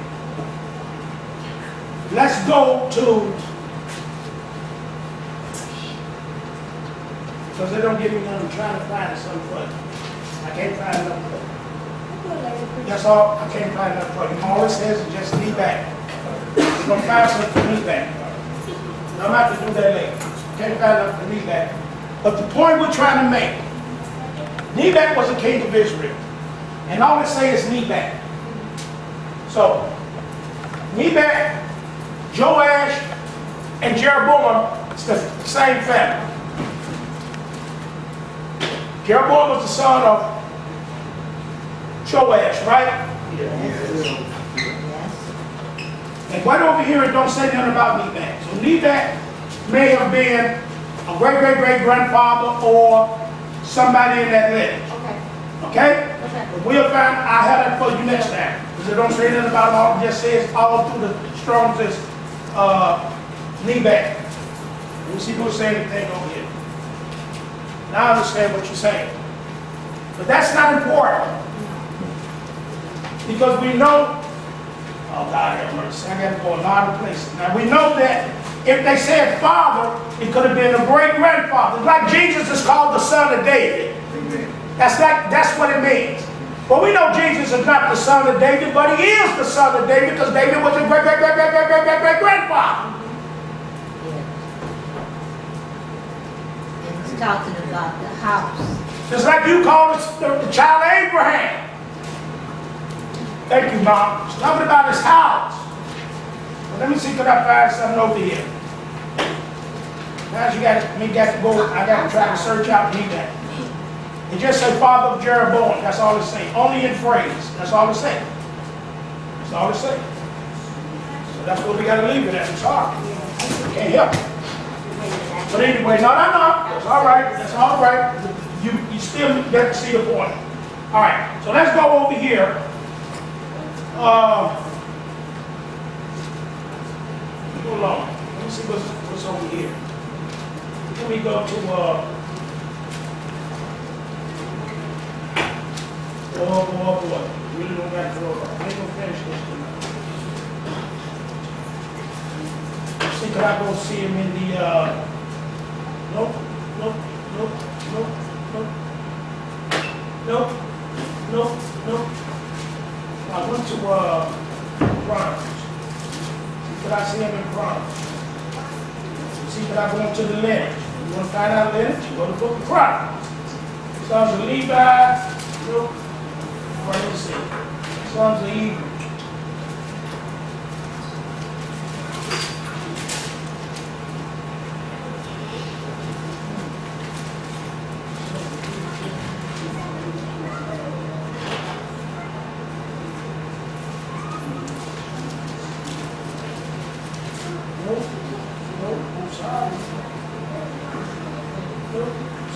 S1: Let's go to, because they don't give me none, I'm trying to find something for you. I can't find nothing for you. That's all, I can't find nothing for you. All it says is just leave back. You're going to find something for me back. I'm going to have to do that later. Can't find nothing for me back. But the point we're trying to make, Nebat was a king of Israel. And all it says is Nebat. So, Nebat, Joash, and Jeroboam, it's the same family. Jeroboam was the son of Joash, right?
S4: Yes.
S1: And right over here, it don't say nothing about Nebat. So Nebat may have been a great-great-great-grandfather or somebody in that lineage.
S7: Okay.
S1: Okay?
S7: Okay.
S1: But we'll find, I'll have that for you next time. Because it don't say nothing about all, it just says all through the Strong's is Nebat. Let me see if we'll say anything over here. Now I understand what you're saying. But that's not important. Because we know, oh God have mercy, I got to go a lot of places. Now we know that if they said father, it could have been a great-grandfather. Like Jesus is called the son of David. That's what it means. But we know Jesus is not the son of David, but he is the son of David because David was a great-great-great-great-great-great-grandfather.
S4: And it's talking about the house.
S1: Just like you call the child Abraham. Thank you, Mom. It's talking about his house. But let me see, could I find something over here? Now you got to go, I got to try to search out Nebat. It just said father of Jeroboam, that's all it's saying. Only in phrase, that's all it's saying. That's all it's saying. So that's what we got to leave it at, it's hard. Can't help it. But anyway, no, that's all right, that's all right. You still get to see the point. All right, so let's go over here. Hold on, let me see what's over here. Let me go to, oh boy, really don't got to go. I ain't gonna finish this tonight. See, could I go see him in the, nope. I went to, Chronicles. Could I see him in Chronicles? See, could I go into the lineage? You want to find out lineage? You go to the book of Chronicles. Sons of Levi, nope. What does it say? Sons of Eve.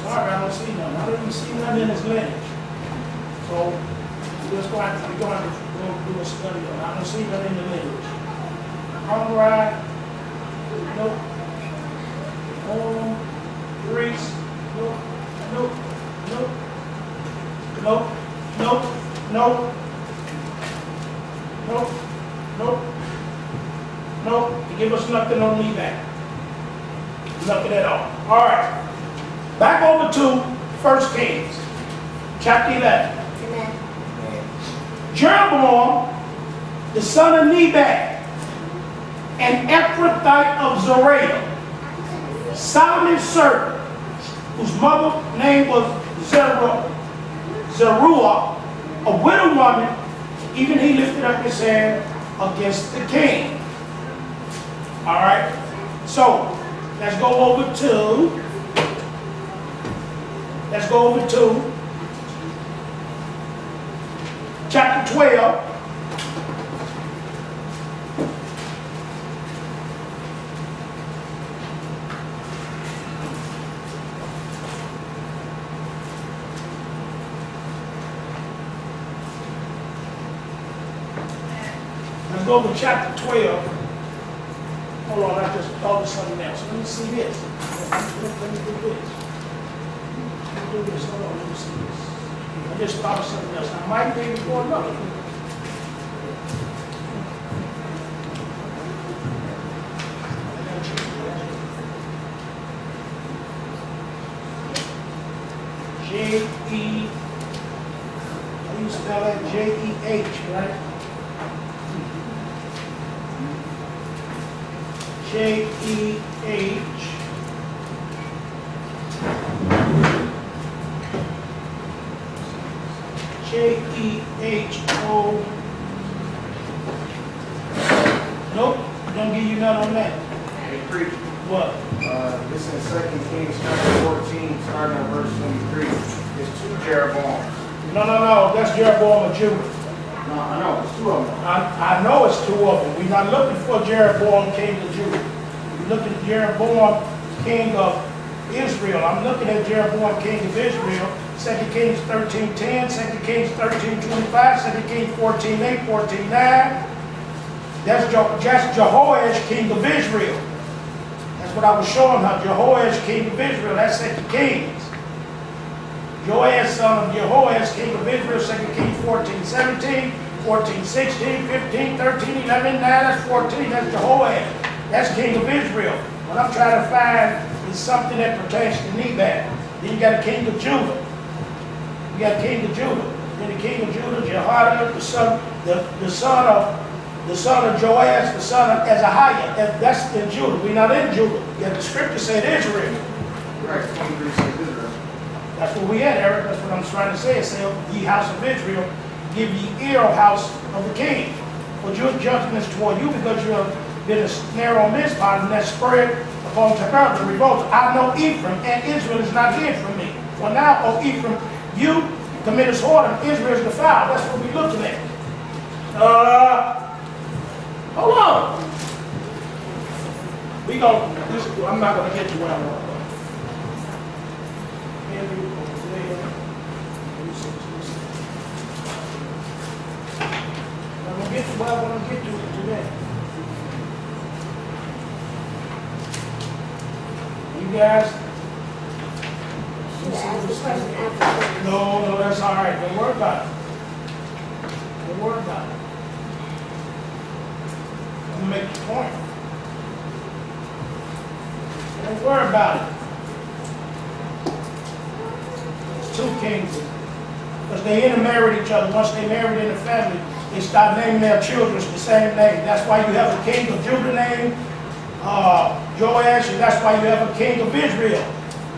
S1: Sorry, I don't see none. I don't even see none in his lineage. So we're going to go do a study on it. I don't see none in the lineage. Conrad, nope. Greece, nope. You give us nothing on me back. Nothing at all. All right. Back over to 1 Kings, chapter 11.
S7: Amen.
S1: Jeroboam, the son of Nebat, an Ephrathite of Zerah, Solomon's servant, whose mother's name was Zeruiah, a widow woman, even he lifted up his hand against the king. All right. So let's go over to chapter 12. Let's go to chapter 12. Hold on, I just thought of something else. Let me see this. Let me do this. Hold on, let me see this. I just thought of something else. I might be before another. J-E, how do you spell that? J-E-H, right? J-E-H. J-E-H-O. Nope, don't give you none on that.
S8: Hey, preacher.
S1: What?
S8: This is 2 Kings chapter 14, starting at verse 23. It's two Jeroboams.
S1: No, that's Jeroboam of Judah.
S8: No, I know, it's two of them.
S1: I know it's two of them. We're not looking for Jeroboam, king of Judah. We're looking at Jeroboam, king of Israel. I'm looking at Jeroboam, king of Israel. 2 Kings 13:10, 2 Kings 13:25, 2 Kings 14:8, 14:9. That's Jehoash, king of Israel. That's what I was showing her. Jehoash, king of Israel. That's 2 Kings. Joash, son of Jehoash, king of Israel. 2 Kings 14:17, 14:16, 15, 13, 11, 9. That's 14. That's Jehoash. That's king of Israel. What I'm trying to find is something that pertains to Nebat. Then you got a king of Judah. You got king of Judah. Then the king of Judah, Jehoiada, the son of Joash, the son of Azahiah. That's in Judah. We're not in Judah. Yet the scripture said Israel.
S8: Right, 23 says Israel.
S1: That's where we at, Eric. That's what I'm trying to say. It said, ye house of Israel, give ye ear, O house of the king. For your judgment is toward you, because you have been a snare on this part, and that spread upon Tamar the revolt. I know Ephraim, and Israel is not hid from me. For now, O Ephraim, you commit a whoredom, Israel is defiled. That's what we're looking at. Hold on. I'm not going to get to where I want to go. I'm going to get to where I want to get to today. You guys? No, that's all right. Don't worry about it. Don't worry about it. I'm going to make the point. Don't worry about it. It's two kings. Because they intermarried each other. Once they married in the family, they stopped naming their children the same name. That's why you have a king of Judah named Joash, and that's why you have a king of Israel.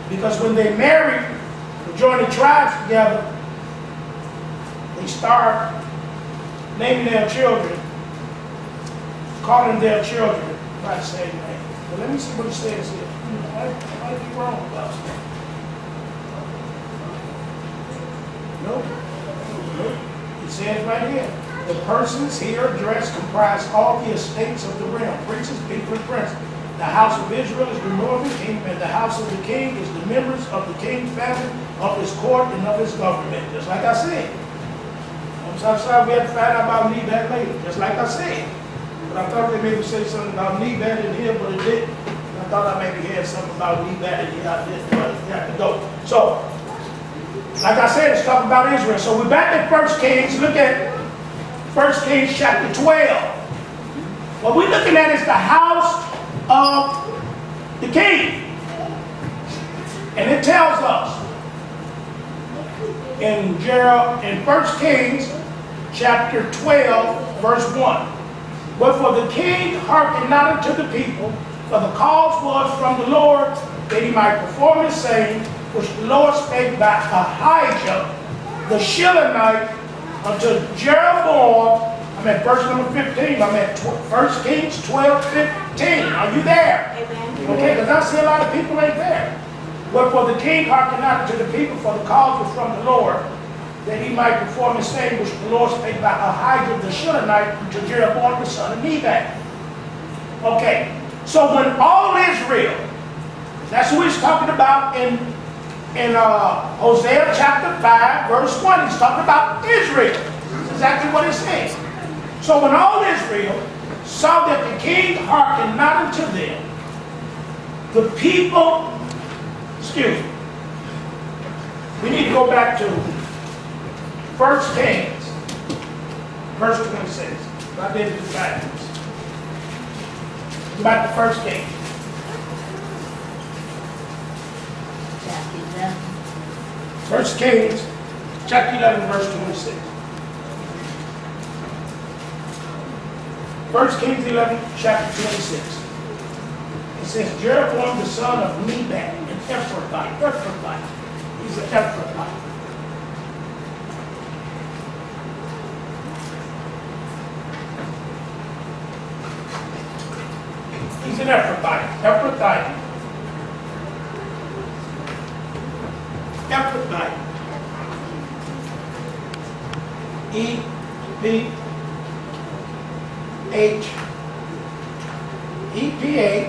S1: Because when they married, they joined the tribes together, they start naming their children, calling their children by the same name. But let me see what it says here. I might be wrong about something. Nope. It says right here, the persons here addressed comprise all the estates of the realm, princes, people, and princes. The house of Israel is the northern kingdom, and the house of the king is the members of the king's family, of his court, and of his government. Just like I said. I'm sorry, we had to find out about Nebat later, just like I said. But I thought they maybe say something about Nebat in here, but it didn't. I thought I maybe had something about Nebat in here, I didn't, but you have to go. So, like I said, it's talking about Israel. So we're back at 1 Kings. Look at 1 Kings chapter 12. What we're looking at is the house of the king. And it tells us in 1 Kings chapter 12, verse 1. Wherefore the king hearkened not unto the people, for the cause was from the Lord, that he might perform his saying, which the Lord spake by Ahijah, the Shilonite, unto Jeroboam. I'm at verse number 15. I'm at 1 Kings 12, 15. Are you there?
S7: Amen.
S1: Okay, because I see a lot of people ain't there. Wherefore the king hearkened not to the people, for the cause was from the Lord, that he might perform his saying, which the Lord spake by Ahijah the Shilonite to Jeroboam the son of Nebat. Okay, so when all Israel, that's who he's talking about in Hosea chapter 5, verse 1. He's talking about Israel. That's exactly what he's saying. So when all Israel saw that the king hearkened not unto them, the people, we need to go back to 1 Kings, verse 26. I did it backwards. Back to 1 Kings.
S4: Chapter 11.
S1: 1 Kings, chapter 11, verse 26. 1 Kings 11, chapter 26. It says, Jeroboam the son of Nebat, an Ephrathite. He's an Ephrathite. He's an Ephrathite. Ephrathite. E-P-H-I-Y.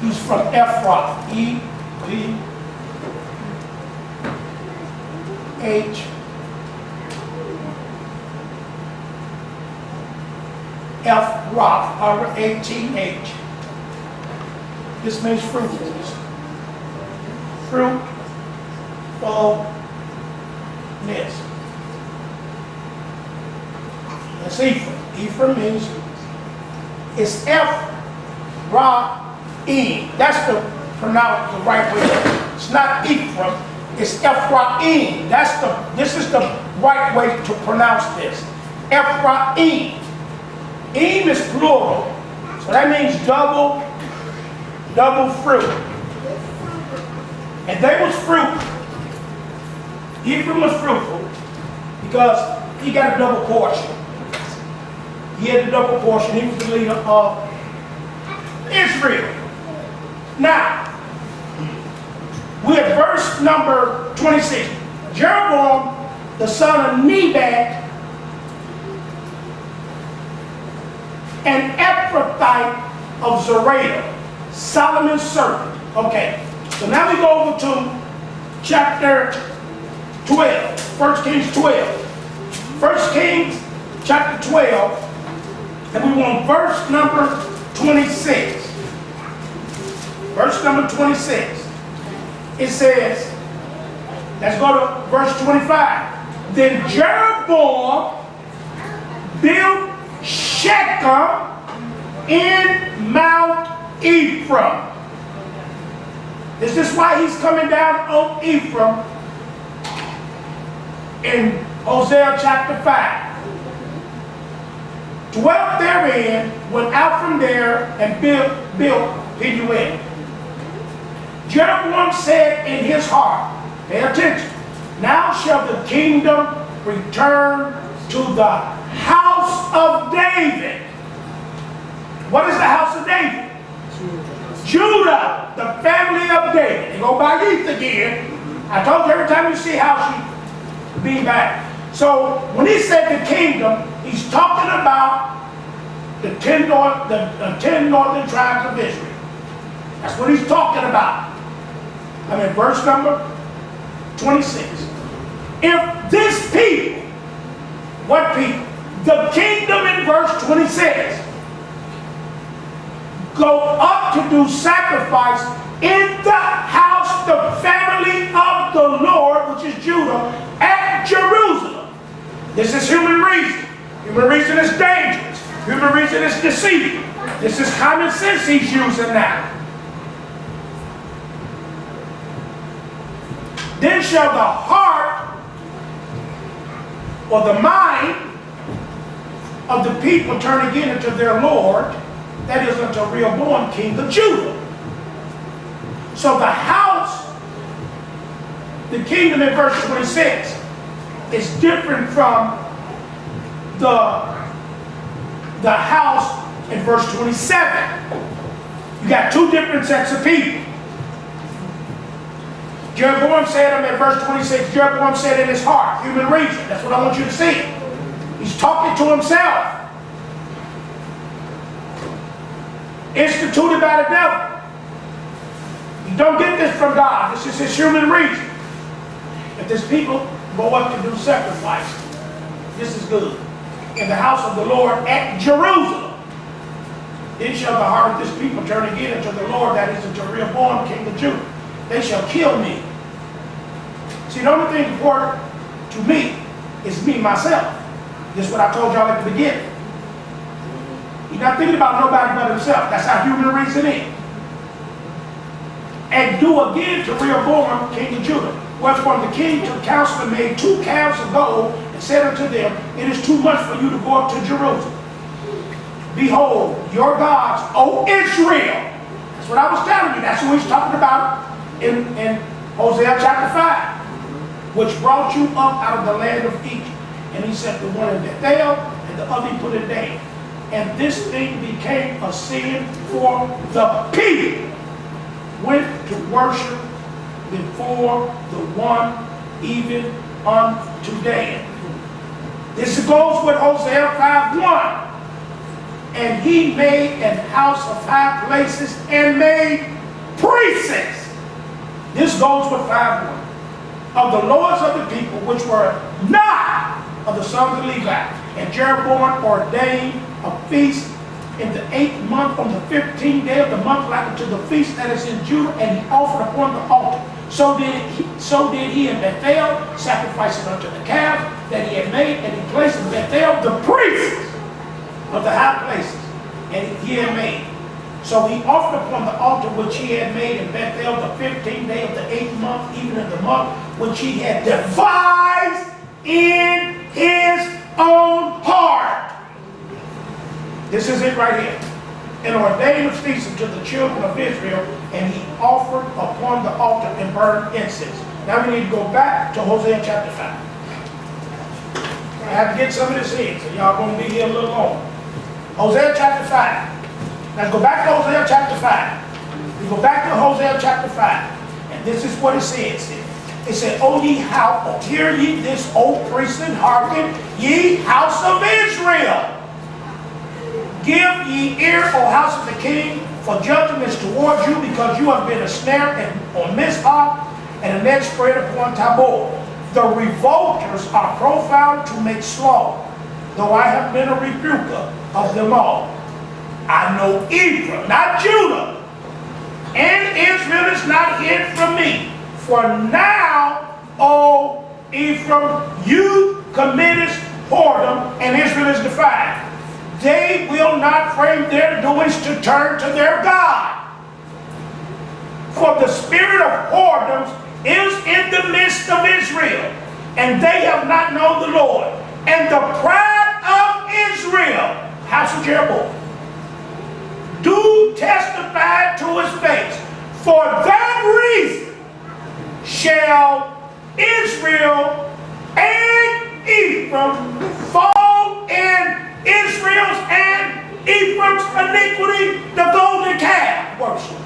S1: He's from Ephrath. E-P-H Ephrath, R-A-T-H. This means fruitfulness. Fruitfulness. That's Ephraim. Ephraim means, it's Ephraim. That's the right way. It's not Ephraim. It's Ephraim. This is the right way to pronounce this. Ephraim. Eam is plural, so that means double fruit. And they was fruit Ephraim was fruitful because he got a double portion. He had a double portion. He was the leader of Israel. Now, we're at verse number 26. Jeroboam, the son of Nebat, an Ephrathite of Zerah, Solomon's servant. Okay, so now we go over to chapter 12, 1 Kings 12. 1 Kings chapter 12, and we want verse number 26. Verse number 26. It says, let's go to verse 25. Then Jeroboam built Shechem in Mount Ephraim. This is why he's coming down on Ephraim in Hosea chapter 5. Dwelt therein, went out from there, and built Penuel. Jeroboam said in his heart, pay attention, now shall the kingdom return to the house of David. What is the house of David? Judah, the family of David. They go by East again. I told you every time you see house, you be back. So when he said the kingdom, he's talking about the 10 northern tribes of Israel. That's what he's talking about. I mean, verse number 26. If this people, what people? The kingdom in verse 26, go up to do sacrifice in the house, the family of the Lord, which is Judah, at Jerusalem. This is human reason. Human reason is dangerous. Human reason is deceitful. This is common sense he's using now. Then shall the heart or the mind of the people turn again unto their Lord, that is unto Rehoboam, king of Judah. So the house, the kingdom in verse 26, is different from the house in verse 27. You got two different sets of people. Jeroboam said in verse 26, Jeroboam said in his heart, human reason. That's what I want you to see. He's talking to himself. Instituted by the devil. You don't get this from God. This is his human reason. If this people go up to do sacrifice, this is good. In the house of the Lord at Jerusalem, then shall the heart of this people turn again unto the Lord, that is unto Rehoboam, king of Judah. They shall kill me. See, the only thing important to me is me, myself. This is what I told y'all at the beginning. He's not thinking about nobody but himself. That's how human reason is. And do again to Rehoboam, king of Judah. Wherefore the king took counsel and made 2 calves of gold, and said unto them, it is too much for you to go up to Jerusalem. Behold, your gods, O Israel. That's what I was telling you. That's what he's talking about in Hosea chapter 5. Which brought you up out of the land of Egypt. And he set the one in Bethel, and the other he put in Dan. And this thing became a sin for the people. Went to worship before the one even unto Dan. This goes with Hosea 5:1. And he made an house of high places and made priests. This goes with 5:1. Of the lords of the people, which were not of the sons of Levi. And Jeroboam ordained a feast in the 8th month on the 15th day of the month, like unto the feast that is in Judah, and he offered upon the altar. So did he in Bethel, sacrificing unto the calf that he had made, and he placed in Bethel the priests of the high places, and he had made. So he offered upon the altar which he had made in Bethel the 15th day of the 8th month, even in the month which he had devised in his own heart. This is it right here. And ordained a feast unto the children of Israel, and he offered upon the altar and burned incense. Now we need to go back to Hosea chapter 5. I have to get some of this in, so y'all gonna be here a little longer. Hosea chapter 5. Let's go back to Hosea chapter 5. We go back to Hosea chapter 5. And this is what it says. It said, O ye house, hear ye this, O priests, and hearken, ye house of Israel. Give ye ear, O house of the king, for judgments towards you, because you have been a snare on Mizpah, and a net spread upon Tabor. The revolters are profound to make slaughter, though I have been a rebuker of them all. I know Ephraim, not Judah, and Israel is not hid from me. For now, O Ephraim, you committest whoredom, and Israel is defied. They will not frame their doings to turn to their God. For the spirit of whoredoms is in the midst of Israel, and they have not known the Lord. And the pride of Israel, house of Jeroboam, do testify to his face. For that reason shall Israel and Ephraim fall in Israel's and Ephraim's iniquity, the golden calf worship.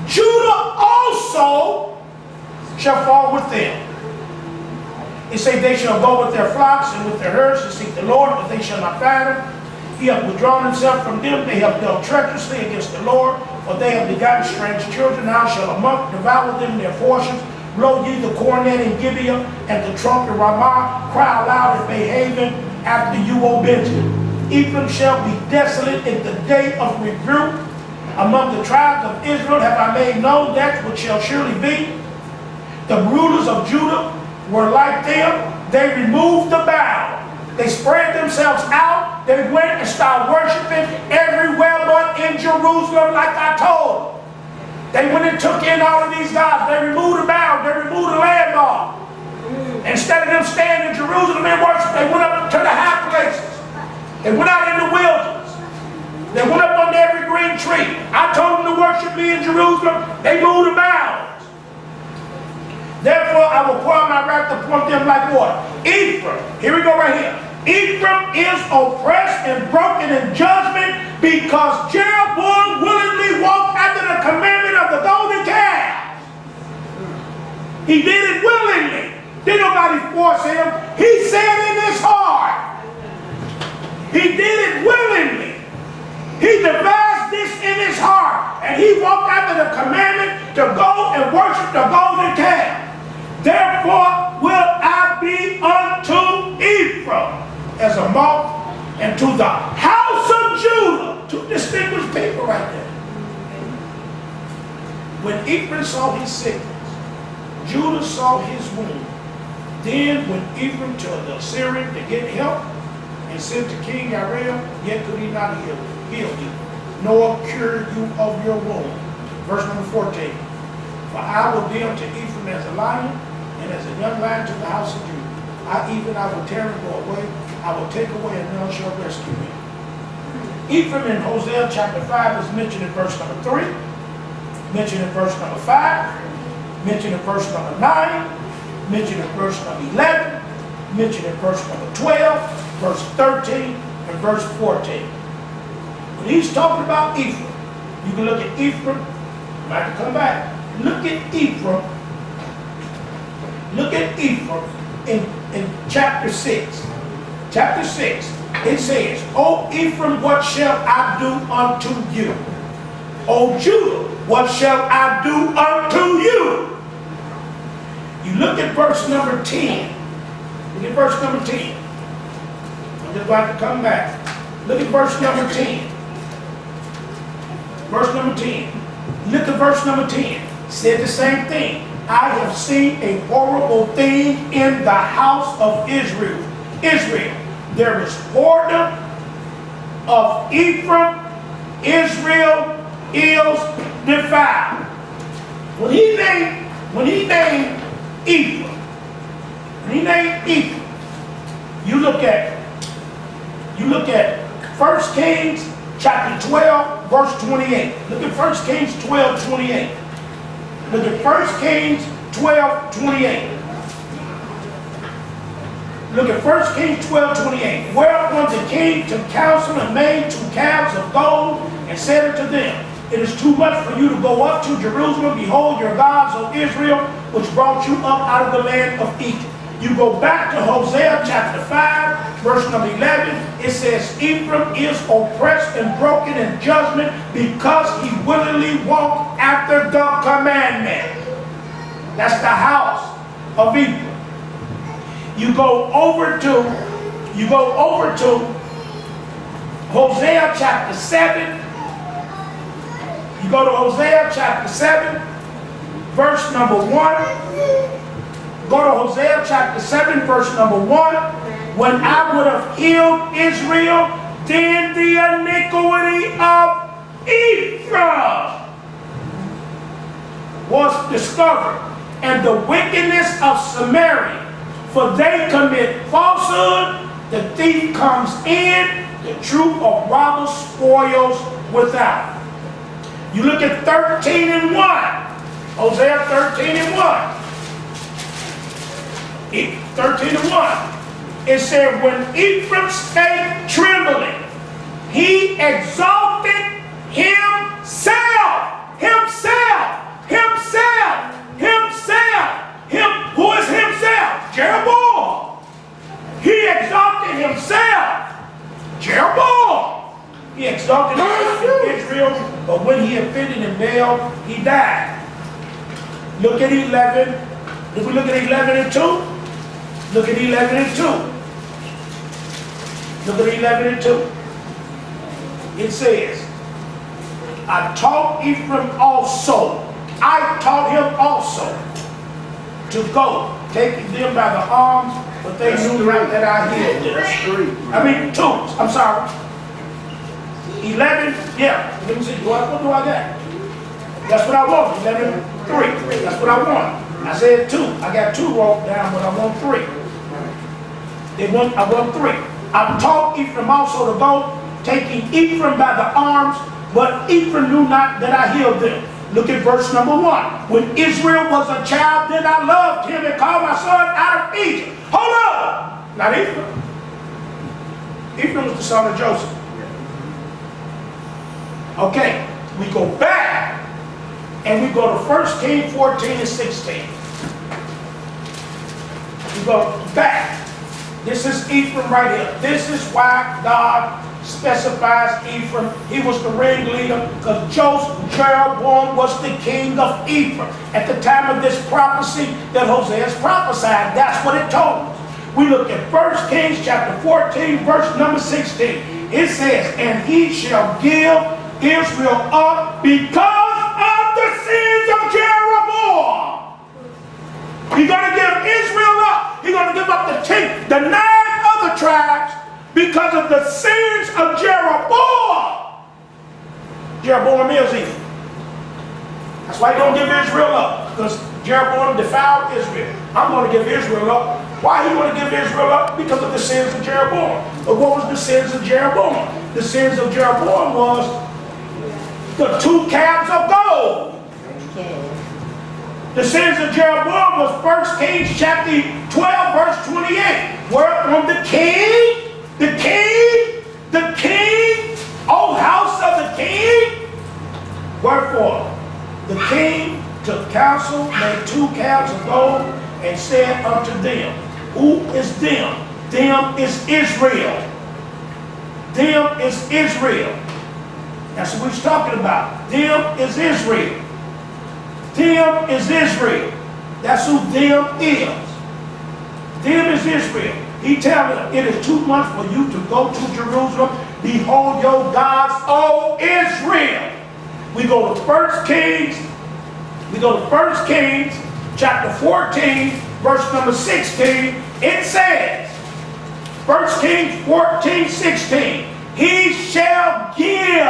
S1: Judah also shall fall with them. It say they shall go with their flocks and with their herds to seek the Lord, but they shall not find him. He hath withdrawn himself from them. They have dealt treacherously against the Lord, for they have begotten strange children. Now shall a monk devour them their portions. Blow ye the cornet in Gibeah, and the trumpet in Ramah. Cry aloud at Behaven after you, O Benjamin. Ephraim shall be desolate in the day of rebuke. Among the tribes of Israel have I made known that which shall surely be. The rulers of Judah were like them. They removed the bow. They spread themselves out. They went and started worshiping everywhere but in Jerusalem, like I told them. They went and took in all of these gods. They removed the bow. They removed the landmark. Instead of them staying in Jerusalem and worship, they went up to the high places. They went out in the wilderness. They went up on every green tree. I told them to worship me in Jerusalem. They moved the bounds. Therefore, I will pour out my wrath upon them like water. Ephraim, here we go right here. Ephraim is oppressed and broken in judgment because Jeroboam willingly walked after the commandment of the golden calf. He did it willingly. Did nobody force him? He said in his heart. He did it willingly. He devised this in his heart, and he walked after the commandment to go and worship the golden calf. Therefore will I be unto Ephraim as a moth, and to the house of Judah, two distinguished people right there. When Ephraim saw his sickness, Judah saw his wound. Then when Ephraim to the Assyrian to get help and sent to King Ariel, yet could he not heal you, nor cure you of your wound. Verse number 14. For I will be unto Ephraim as a lion, and as a young lion to the house of Judah. I will tear and go away. I will take away, and none shall rescue me. Ephraim in Hosea chapter 5 is mentioned in verse number 3, mentioned in verse number 5, mentioned in verse number 9, mentioned in verse number 11, mentioned in verse number 12, verse 13, and verse 14. When he's talking about Ephraim, you can look at Ephraim. I'm about to come back. Look at Ephraim. Look at Ephraim in chapter 6. Chapter 6, it says, O Ephraim, what shall I do unto you? O Judah, what shall I do unto you? You look at verse number 10. Look at verse number 10. I'm just about to come back. Look at verse number 10. Verse number 10. Look at verse number 10. Said the same thing. I have seen a horrible thing in the house of Israel. There is whoredom of Ephraim. Israel is defiled. When he named Ephraim, you look at 1 Kings chapter 12, verse 28. Look at 1 Kings 12, 28. Look at 1 Kings 12:28. Look at 1 Kings 12:28. Whereupon the king took counsel and made 2 calves of gold and said unto them, it is too much for you to go up to Jerusalem. Behold your gods, O Israel, which brought you up out of the land of Egypt. You go back to Hosea chapter 5, verse number 11. It says, Ephraim is oppressed and broken in judgment because he willingly walked after the commandment. That's the house of Ephraim. You go over to Hosea chapter 7. You go to Hosea chapter 7, verse number 1. Go to Hosea chapter 7, verse number 1. When I would have healed Israel, then the iniquity of Ephraim was discovered, and the wickedness of Samaria. For they commit falsehood, the thief comes in, the troop of robbers spoils without. You look at 13:1. Hosea 13:1. 13:1. It said, when Ephraim spake trembling, he exalted himself. Who is himself? Jeroboam. He exalted himself. Jeroboam. He exalted himself in Israel, but when he offended in Baal, he died. Look at 11. If we look at 11:2, look at 11:2. Look at 11:2. It says, I taught Ephraim also. I taught him also to go, taking them by the arms, but they knew not that I healed them.
S8: That's 3.
S1: I mean, 2. I'm sorry. 11, yeah. Let me see. What do I got? That's what I want. 11:3. That's what I want. I said 2. I got 2 wrote down, but I want 3. I want 3. I taught Ephraim also to go, taking Ephraim by the arms, but Ephraim knew not that I healed them. Look at verse number 1. When Israel was a child, then I loved him and called my son out of Egypt. Hold up! Not Ephraim. Ephraim was the son of Joseph. Okay, we go back and we go to 1 Kings 14:16. We go back. This is Ephraim right here. This is why God specifies Ephraim. He was the ringleader because Jeroboam was the king of Ephraim. At the time of this prophecy that Hosea is prophesied, that's what it told us. We look at 1 Kings chapter 14, verse number 16. It says, and he shall give Israel up because of the sins of Jeroboam. He's going to give Israel up. He's going to give up the 9 other tribes because of the sins of Jeroboam. Jeroboam is evil. That's why he's going to give Israel up, because Jeroboam defiled Israel. I'm going to give Israel up. Why he going to give Israel up? Because of the sins of Jeroboam. But what was the sins of Jeroboam? The sins of Jeroboam was the 2 calves of gold. The sins of Jeroboam was 1 Kings chapter 12, verse 28. Whereupon the king, O house of the king. Wherefore, the king took counsel, made 2 calves of gold, and said unto them, who is them? Them is Israel. Them is Israel. That's what he's talking about. Them is Israel. Them is Israel. That's who them is. Them is Israel. He tells them, it is too much for you to go to Jerusalem. Behold your gods, O Israel. We go to 1 Kings. We go to 1 Kings chapter 14, verse number 16. It says, 1 Kings 14:16. He shall give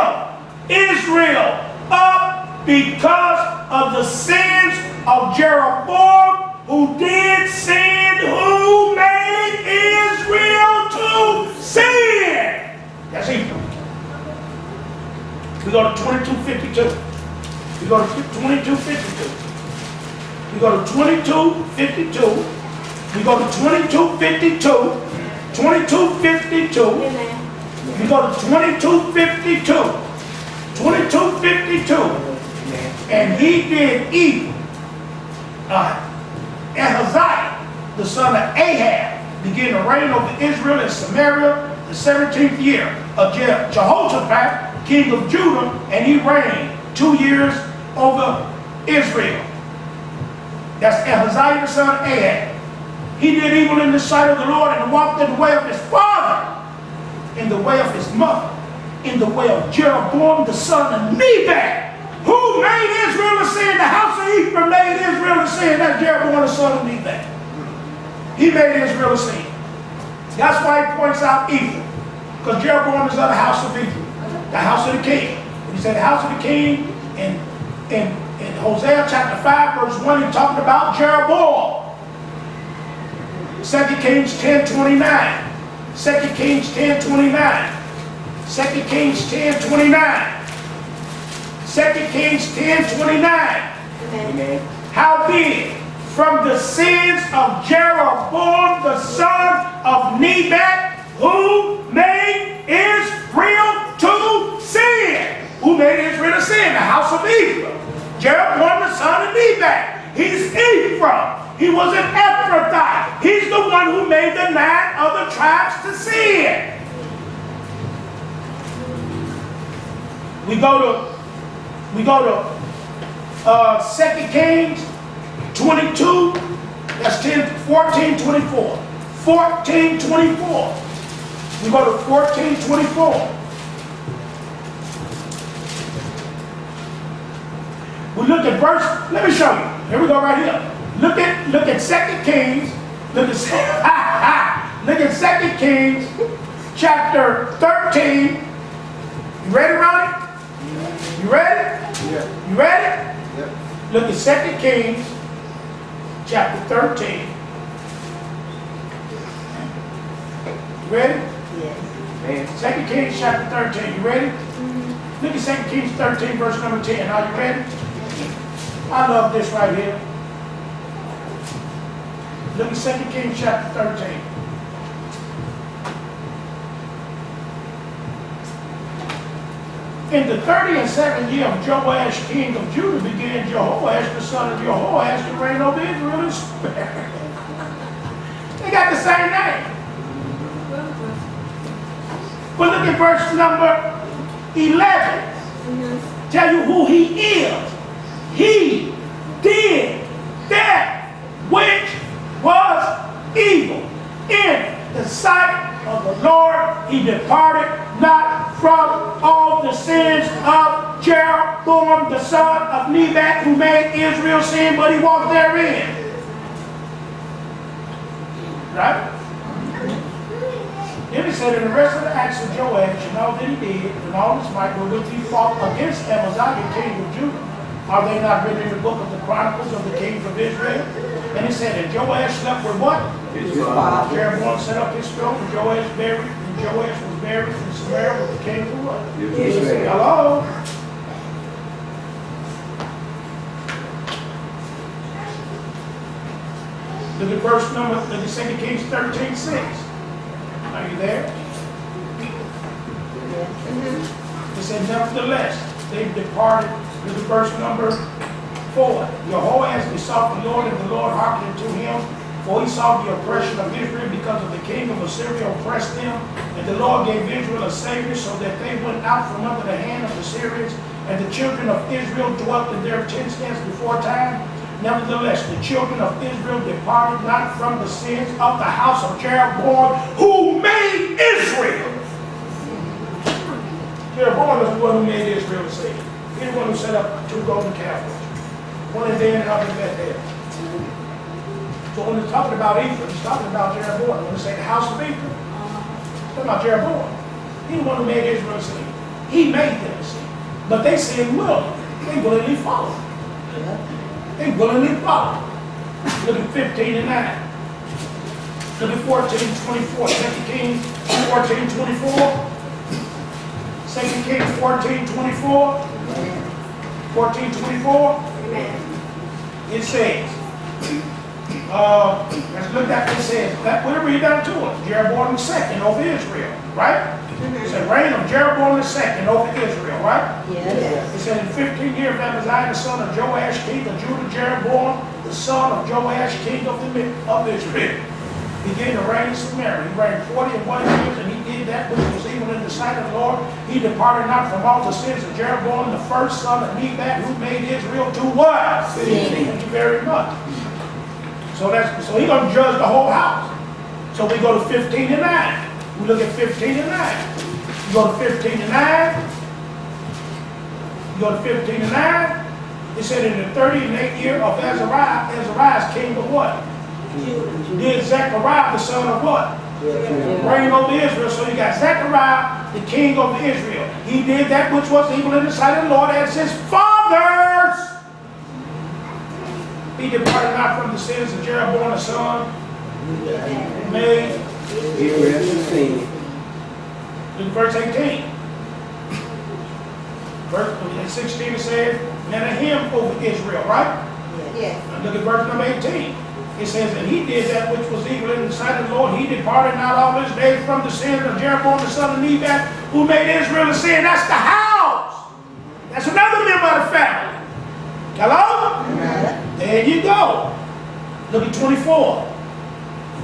S1: Israel up because of the sins of Jeroboam, who did sin, who made Israel to sin. That's Ephraim. We go to 22:52. We go to 22:52. We go to 22:52. We go to 22:52. 22:52.
S7: Amen.
S1: We go to 22:52. 22:52. And he did evil. Ahaziah, the son of Ahab, began to reign over Israel and Samaria the 17th year of Jehoshaphat, king of Judah, and he reigned 2 years over Israel. That's Ahaziah, the son of Ahab. He did evil in the sight of the Lord and walked in the way of his father, in the way of his mother, in the way of Jeroboam, the son of Nebat, who made Israel to sin. The house of Ephraim made Israel to sin. That's Jeroboam, the son of Nebat. He made Israel to sin. That's why he points out Ephraim, because Jeroboam is of the house of Ephraim, the house of the king. When he said the house of the king in Hosea chapter 5, verse 1, he's talking about Jeroboam. 2 Kings 10:29. 2 Kings 10:29. 2 Kings 10:29. 2 Kings 10:29.
S7: Amen.
S1: Howbeit, from the sins of Jeroboam the son of Nebat, who made Israel to sin. Who made Israel to sin? The house of Ephraim. Jeroboam the son of Nebat. He's Ephraim. He was an Ephrathite. He's the one who made the 9 other tribes to sin. We go to 2 Kings 22. That's 14:24. 14:24. We go to 14:24. We look at verse. Let me show you. Here we go right here. Look at 2 Kings. Look at 2 Kings chapter 13. You ready, Ronnie? You ready?
S6: Yeah.
S1: You ready?
S6: Yeah.
S1: Look at 2 Kings chapter 13. You ready?
S7: Yes.
S1: 2 Kings chapter 13. You ready? Look at 2 Kings 13 verse number 10. Are you ready? I love this right here. Look at 2 Kings chapter 13. In the 32nd year of Joash, king of Judah, began Jehoash, the son of Jehoash, to reign over Israel and Samaria. They got the same name. But look at verse number 11. Tell you who he is. He did that which was evil in the sight of the Lord. He departed not from all the sins of Jeroboam, the son of Nebat, who made Israel sin, but he walked therein. Right? Then he said, in the rest of the acts of Joash, and all that he did, and all his might, wherewith he fought against Amaziah, king of Judah, are they not written in the book of the Chronicles of the kings of Israel? And he said, and Joash slept with what?
S5: His father.
S1: Jeroboam set up his throne, and Joash was buried in Samaria with the king of what?
S5: Israel.
S1: Hello? Look at verse number, look at 2 Kings 13:6. Are you there? It said, nevertheless, they departed. Look at verse number 4. Jehoash besought the Lord, and the Lord hearkened to him, for he saw the oppression of Israel, because of the king of Assyria oppressed them. And the Lord gave Israel a savior, so that they went out from under the hand of the Syrians, and the children of Israel dwelt in their tents as before time. Nevertheless, the children of Israel departed not from the sins of the house of Jeroboam, who made Israel. Jeroboam is the one who made Israel sin. He's the one who set up 2 golden calves. One in there and another in Bethel. So when he's talking about Ephraim, he's talking about Jeroboam. When they say the house of Ephraim, he's talking about Jeroboam. He's the one who made Israel sin. He made them sin. But they sinned willingly. They willingly followed. They willingly followed. Look at 15 and 9. Look at 14:24. 2 Kings 14:24. 2 Kings 14:24. 14:24.
S7: Amen.
S1: It says, Let's look at it. It says, we'll read that to us. Jeroboam II over Israel, right? It said, reign of Jeroboam II over Israel, right?
S4: Yes.
S1: It said, in 15 years, Amaziah, the son of Joash, king of Judah, Jeroboam, the son of Joash, king of Israel, began to reign in Samaria. He reigned 41 years, and he did that which was evil in the sight of the Lord. He departed not from all the sins of Jeroboam, the first son of Nebat, who made Israel to what? Sin. Thank you very much. So he's going to judge the whole house. So we go to 15 and 9. We look at 15 and 9. You go to 15 and 9. You go to 15 and 9. It said in the 38th year of Azariah, king of what? Did Zechariah, the son of what? Reign over Israel. So you got Zechariah, the king over Israel. He did that which was evil in the sight of the Lord as his fathers. He departed not from the sins of Jeroboam the son. Made. In verse 18. Verse 16 it says, Menahem over Israel, right?
S7: Yes.
S1: And look at verse number 18. It says, and he did that which was evil in the sight of the Lord. He departed not all his days from the sins of Jeroboam the son of Nebat, who made Israel to sin. That's the house. That's another member of the family. Hello? There you go. Look at 24.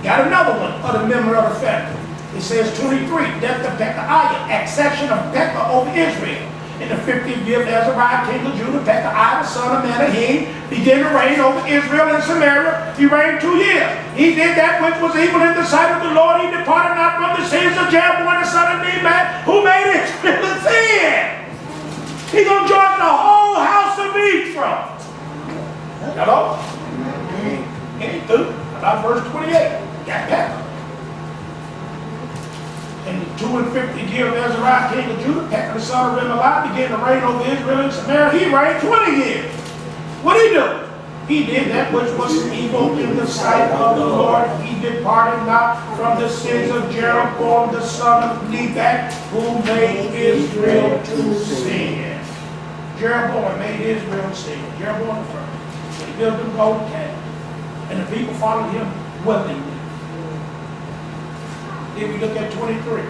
S1: Got another one, other member of the family. It says 23, death of Pekahiah, accession of Pekah over Israel. In the 50th year of Azariah, king of Judah, Pekahiah, the son of Menahem, began to reign over Israel and Samaria. He reigned 2 years. He did that which was evil in the sight of the Lord. He departed not from the sins of Jeroboam, the son of Nebat, who made Israel to sin. He's going to join the whole house of Ephraim. Hello? Ain't through. About verse 28. Got that. In the 52nd year of Azariah, king of Judah, Pekah the son of Remaliah began to reign over Israel and Samaria. He reigned 20 years. What did he do? He did that which was evil in the sight of the Lord. He departed not from the sins of Jeroboam the son of Nebat, who made Israel to sin. Jeroboam made Israel to sin. Jeroboam the first. He built them golden calves. And the people followed him willingly. Then we look at 23,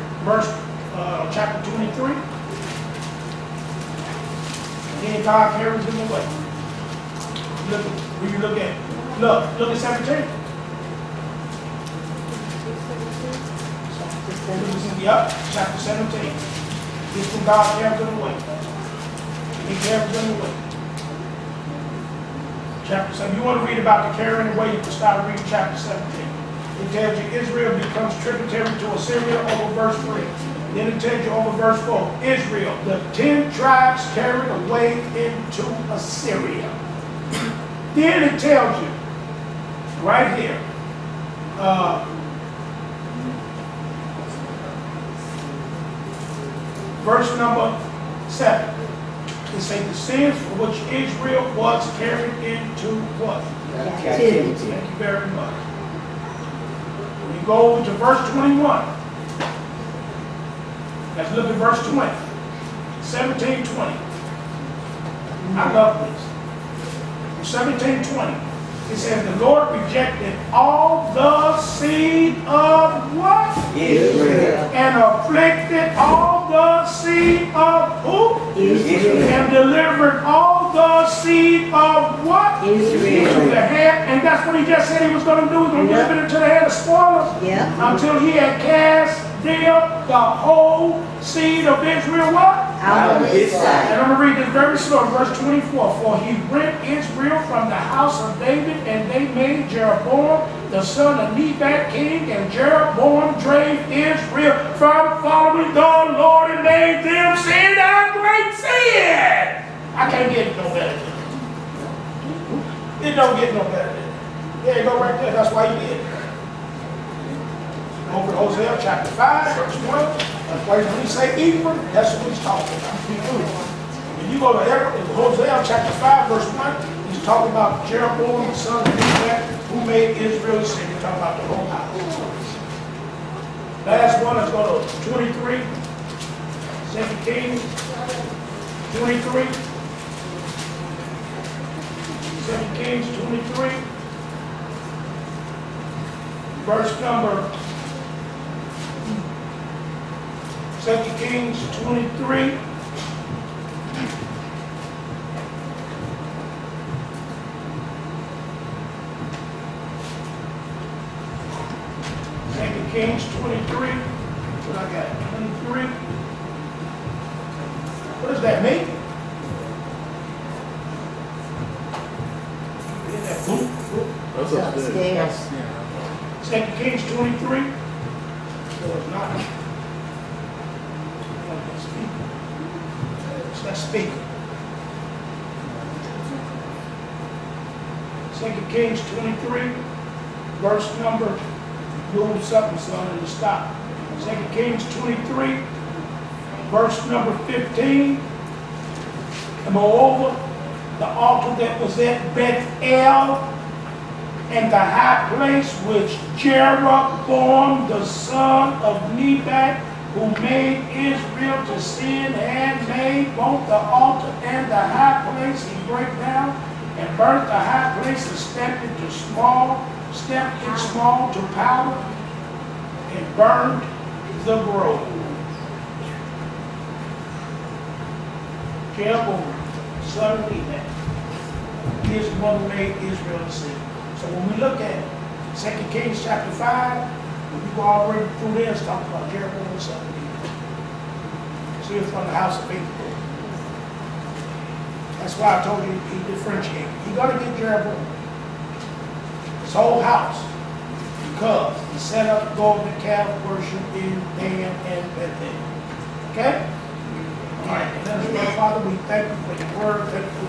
S1: chapter 23. And then God carries them away. Look at 17. Yep, chapter 17. This is when God carries them away. He carries them away. Chapter 7. You want to read about the carrying away, you can start reading chapter 17. It tells you Israel becomes tributary to Assyria over verse 3. Then it tells you over verse 4, Israel, the 10 tribes carried away into Assyria. Then it tells you, right here, verse number 7. It says the sins for which Israel was carried into what?
S4: Captivity.
S1: Thank you very much. You go over to verse 21. Let's look at verse 20. 17:20. I love this. 17:20. It says the Lord rejected all the seed of what?
S4: Israel.
S1: And afflicted all the seed of who?
S4: Israel.
S1: And delivered all the seed of what?
S4: Israel.
S1: To the hand. And that's what he just said he was going to do. He was going to deliver it into the hand of spoilers.
S4: Yeah.
S1: Until he had cast them, the whole seed of Israel, what?
S4: Out of his
S1: And
S4: sight.
S1: I'm going to read this very slow, verse 24. For he rent Israel from the house of David, and they made Jeroboam, the son of Nebat, king, and Jeroboam drave Israel from following the Lord and made them sin a great sin. I can't get it no better than that. It don't get no better than that. There you go right there. That's why he did it. Over to Hosea chapter 5, verse 12. That's why when he say Ephraim, that's what he's talking about. When you go to Hosea chapter 5, verse 1, he's talking about Jeroboam, the son of Nebat, who made Israel sin. He's talking about the whole house. Last one, let's go to 23. 2 Kings 23. 2 Kings 23. verse number 2 Kings 23. Kings 23. What I got? 23. What does that mean? Is that boop?
S5: That's upstairs.
S1: Second Kings 23. So it's not. It's that speaker. Second Kings 23, verse number. Doing something, son, and stop. 2 Kings 23, verse number 15. And moreover, the altar that was at Bethel and the high place which Jeroboam the son of Nebat, who made Israel to sin, had made both the altar and the high place he break down, and burnt the high place and stepped it small to powder, and burned the grove. Jeroboam, son of Nebat, he is the one who made Israel to sin. So when we look at 2 Kings chapter 5, when you go all the way through there, it's talking about Jeroboam, son of Nebat. So it's from the house of Israel. That's why I told you he differentiated. You're going to get Jeroboam. His whole house, because he set up golden calf worship in Dan and Bethel. Okay? All right. Father, we thank you for your word. Thank you for